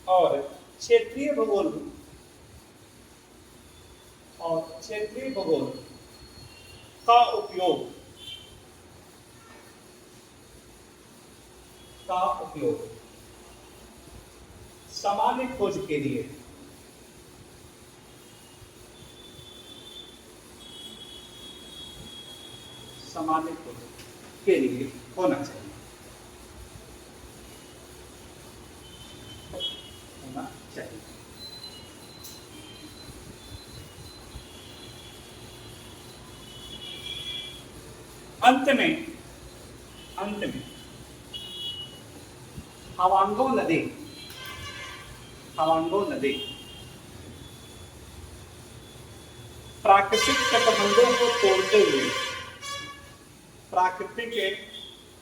और क्षेत्रीय भूगोल का उपयोग सामान्य खोज के लिए होना चाहिए। अंत में हवांगो नदी प्राकृतिक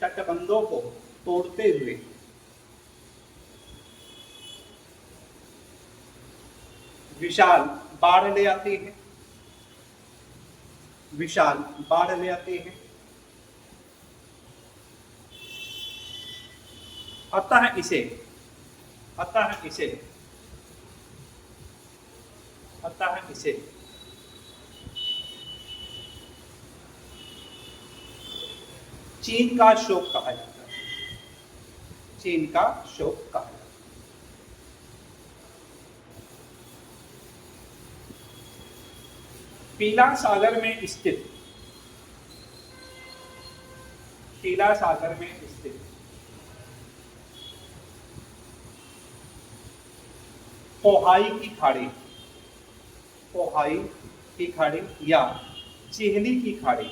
तटबंधों को तोड़ते हुए विशाल बाढ़ ले आती है। अतः इसे चीन का शोक कहा जाता है। पीला सागर में स्थित पोहाई की खाड़ी या चिहली की खाड़ी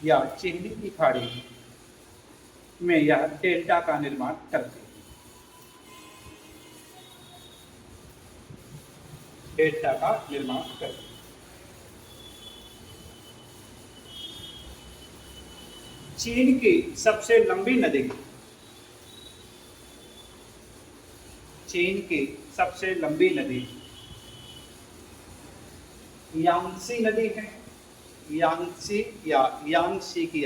या चिहली की खाड़ी में यह डेल्टा का निर्माण करती है। डेल्टा का निर्माण करती है। चीन की सबसे लंबी नदी, चीन की सबसे लंबी नदी यांगसी नदी है। यांगसी या यांगसी की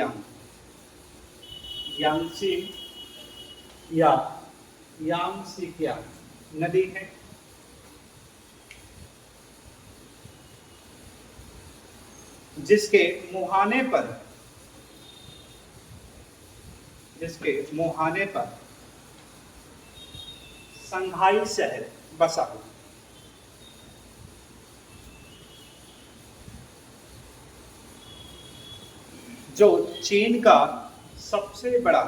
यांगसी या यांगसी की नदी है। जिसके मुहाने पर संघाई शहर बसा हुआ। जो चीन का सबसे बड़ा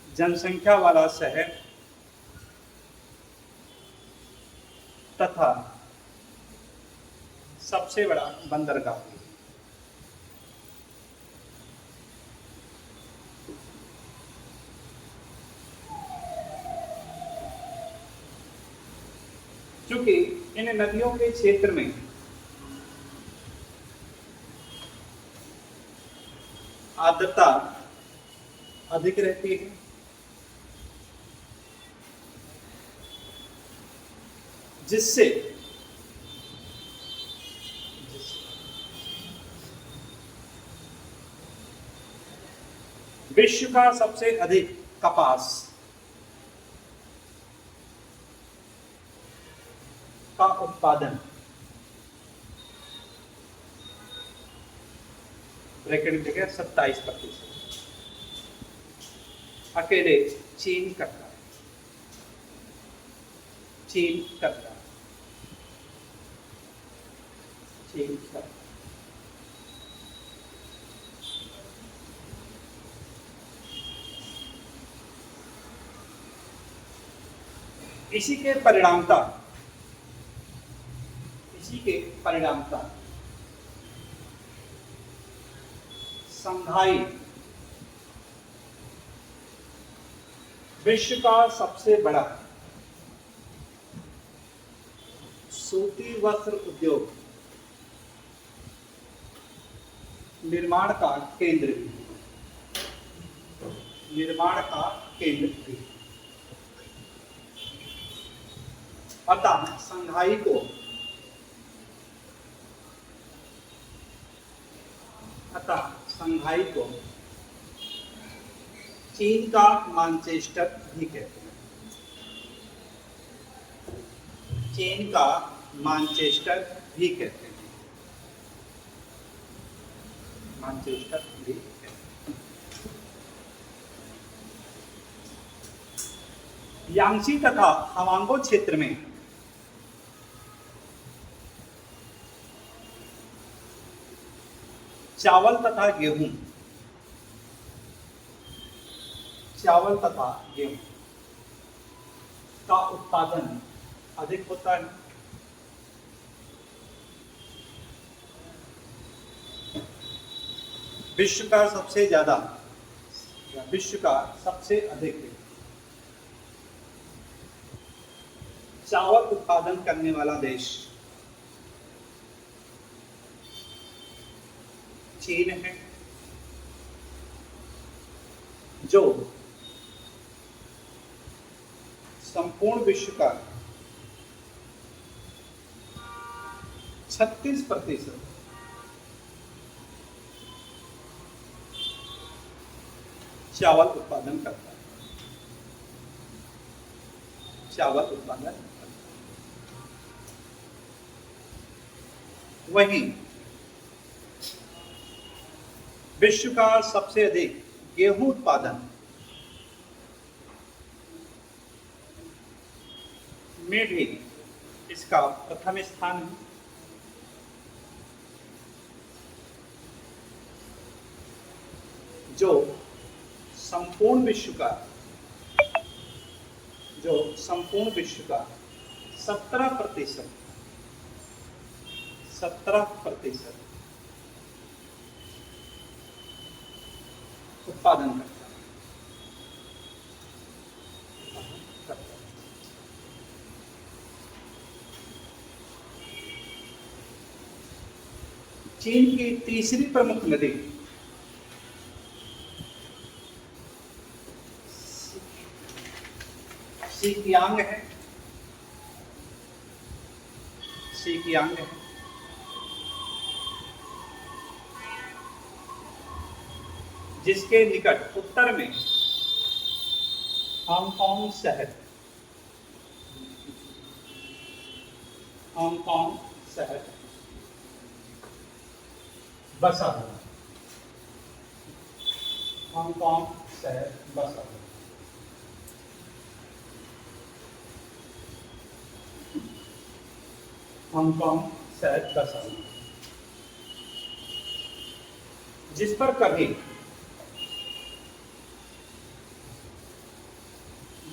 जनसंख्या वाला शहर तथा सबसे बड़ा बंदरगाह है। चूंकि इन नदियों के क्षेत्र में आर्द्रता अधिक रहती है, जिससे विश्व का सबसे अधिक कपास का उत्पादन ब्रैकेट में देखिए 27% अकेले चीन करता है। चीन करता है। चीन करता है। इसी के परिणामता संघाई विश्व का सबसे बड़ा सूती वस्त्र उद्योग निर्माण का केंद्र भी अतः संघाई को चीन का मैनचेस्टर भी कहते हैं। चीन का मैनचेस्टर भी कहते हैं। मैनचेस्टर भी कहते हैं। यांगसी तथा हवांगो क्षेत्र में चावल तथा गेहूं का उत्पादन अधिक होता है। विश्व का सबसे अधिक चावल उत्पादन करने वाला देश चीन है, जो संपूर्ण विश्व का 36% चावल उत्पादन करता है। वहीं विश्व का सबसे अधिक गेहूं उत्पादन में भी इसका प्रथम स्थान है। जो संपूर्ण विश्व का 17% 17% उत्पादन करता है। चीन की तीसरी प्रमुख नदी सीकियांग है। सीकियांग है। जिसके निकट उत्तर में हांगकांग शहर बसा हुआ। हांगकांग शहर बसा हुआ। हांगकांग शहर बसा हुआ, जिस पर कभी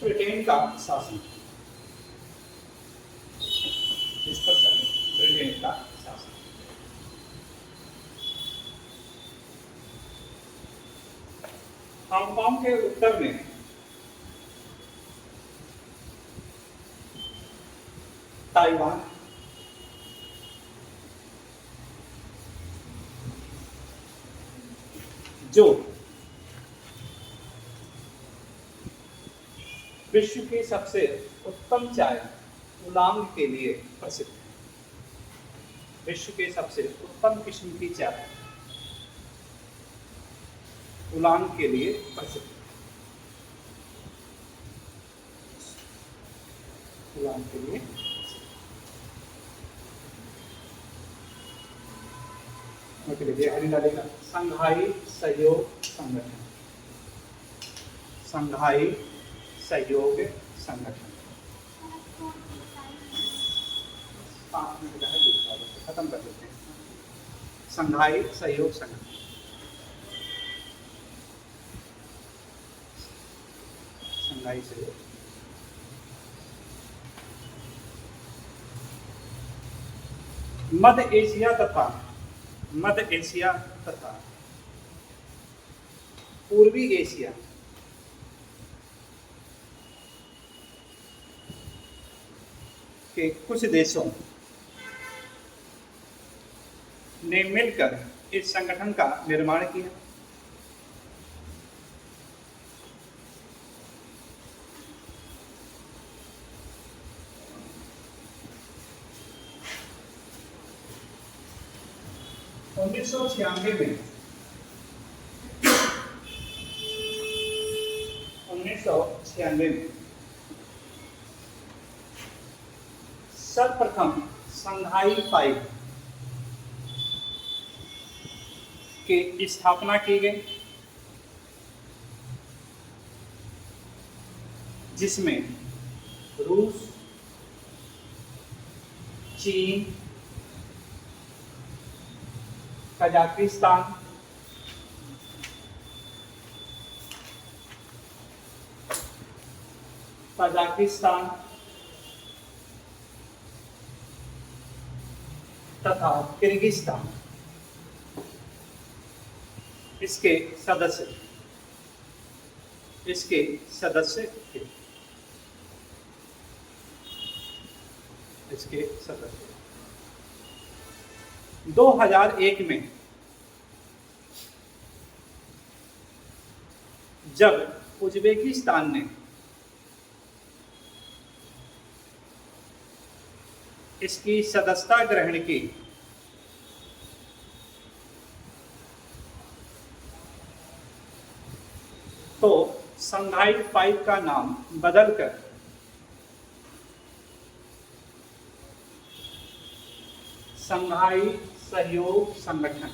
ब्रिटेन का शासन, जिस पर कभी ब्रिटेन का शासन। हांगकांग के उत्तर में ताइवान, जो विश्व की सबसे उत्तम चाय उलांग के लिए प्रसिद्ध है। विश्व के सबसे उत्तम किस्म की चाय उलांग के लिए प्रसिद्ध है। उलांग के लिए हरियाणा संघाई सहयोग संगठन, संघाई सहयोग संगठन। 5 मिनट का है, खत्म कर देते हैं। संघाई सहयोग संगठन, संघाई सहयोग। मध्य एशिया तथा पूर्वी एशिया के कुछ देशों ने मिलकर इस संगठन का निर्माण किया। उन्नीस सौ 1996 में सर्वप्रथम संघाई 5 की स्थापना की गई, जिसमें रूस, चीन, कजाकिस्तान, तथा किर्गिस्तान इसके सदस्य थे। 2001 में जब उज्बेकिस्तान ने इसकी सदस्यता ग्रहण की, तो संघाई 5 का नाम बदलकर संघाई सहयोग संगठन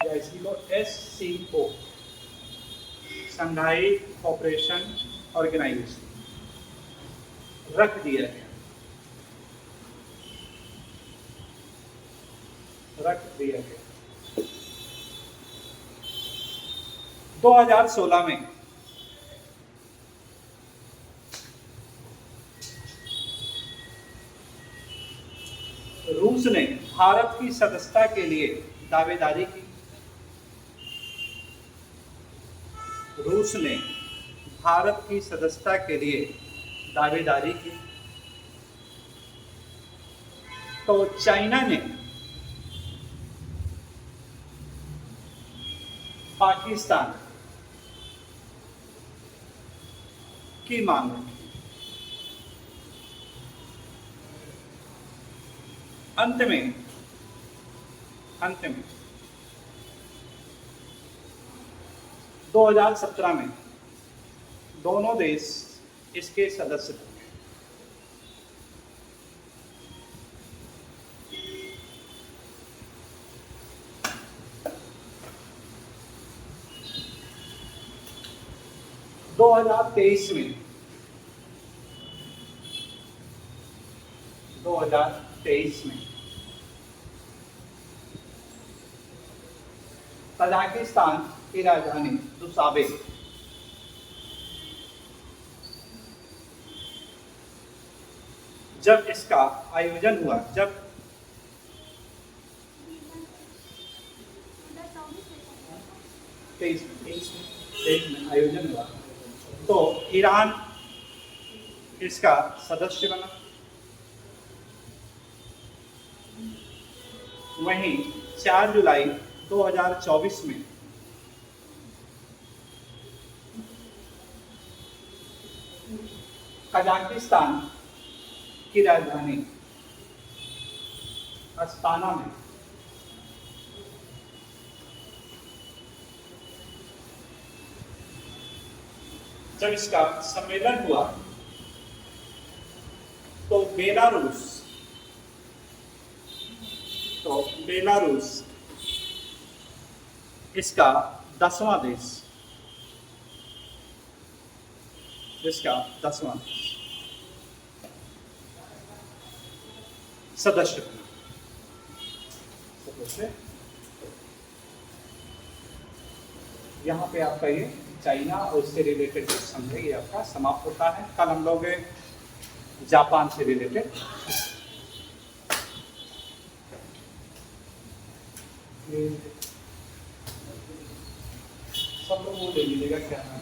या इसी को SCO, संघाई कोऑपरेशन ऑर्गेनाइजेशन रख दिया गया। 2016 में रूस ने भारत की सदस्यता के लिए दावेदारी की। रूस ने भारत की सदस्यता के लिए दावेदारी की। तो चाइना ने पाकिस्तान की मांग रखी। अंत में 2017 में दोनों देश इसके सदस्य थे। दो हजार तेईस में तजाकिस्तान की राजधानी दुशाबे जब इसका आयोजन हुआ, जब 23 में आयोजन हुआ, तो ईरान इसका सदस्य बना। वहीं 4 जुलाई 2024 में कजाकिस्तान की राजधानी अस्ताना में जब इसका सम्मेलन हुआ, तो बेलारूस इसका 10वां देश सदस्य बना। यहाँ पे आपका ये चाइना और इससे रिलेटेड जो समझे ये आपका समाप्त होता है। कल हम लोग जापान से रिलेटेड सब लोग वो ले लीजिएगा क्या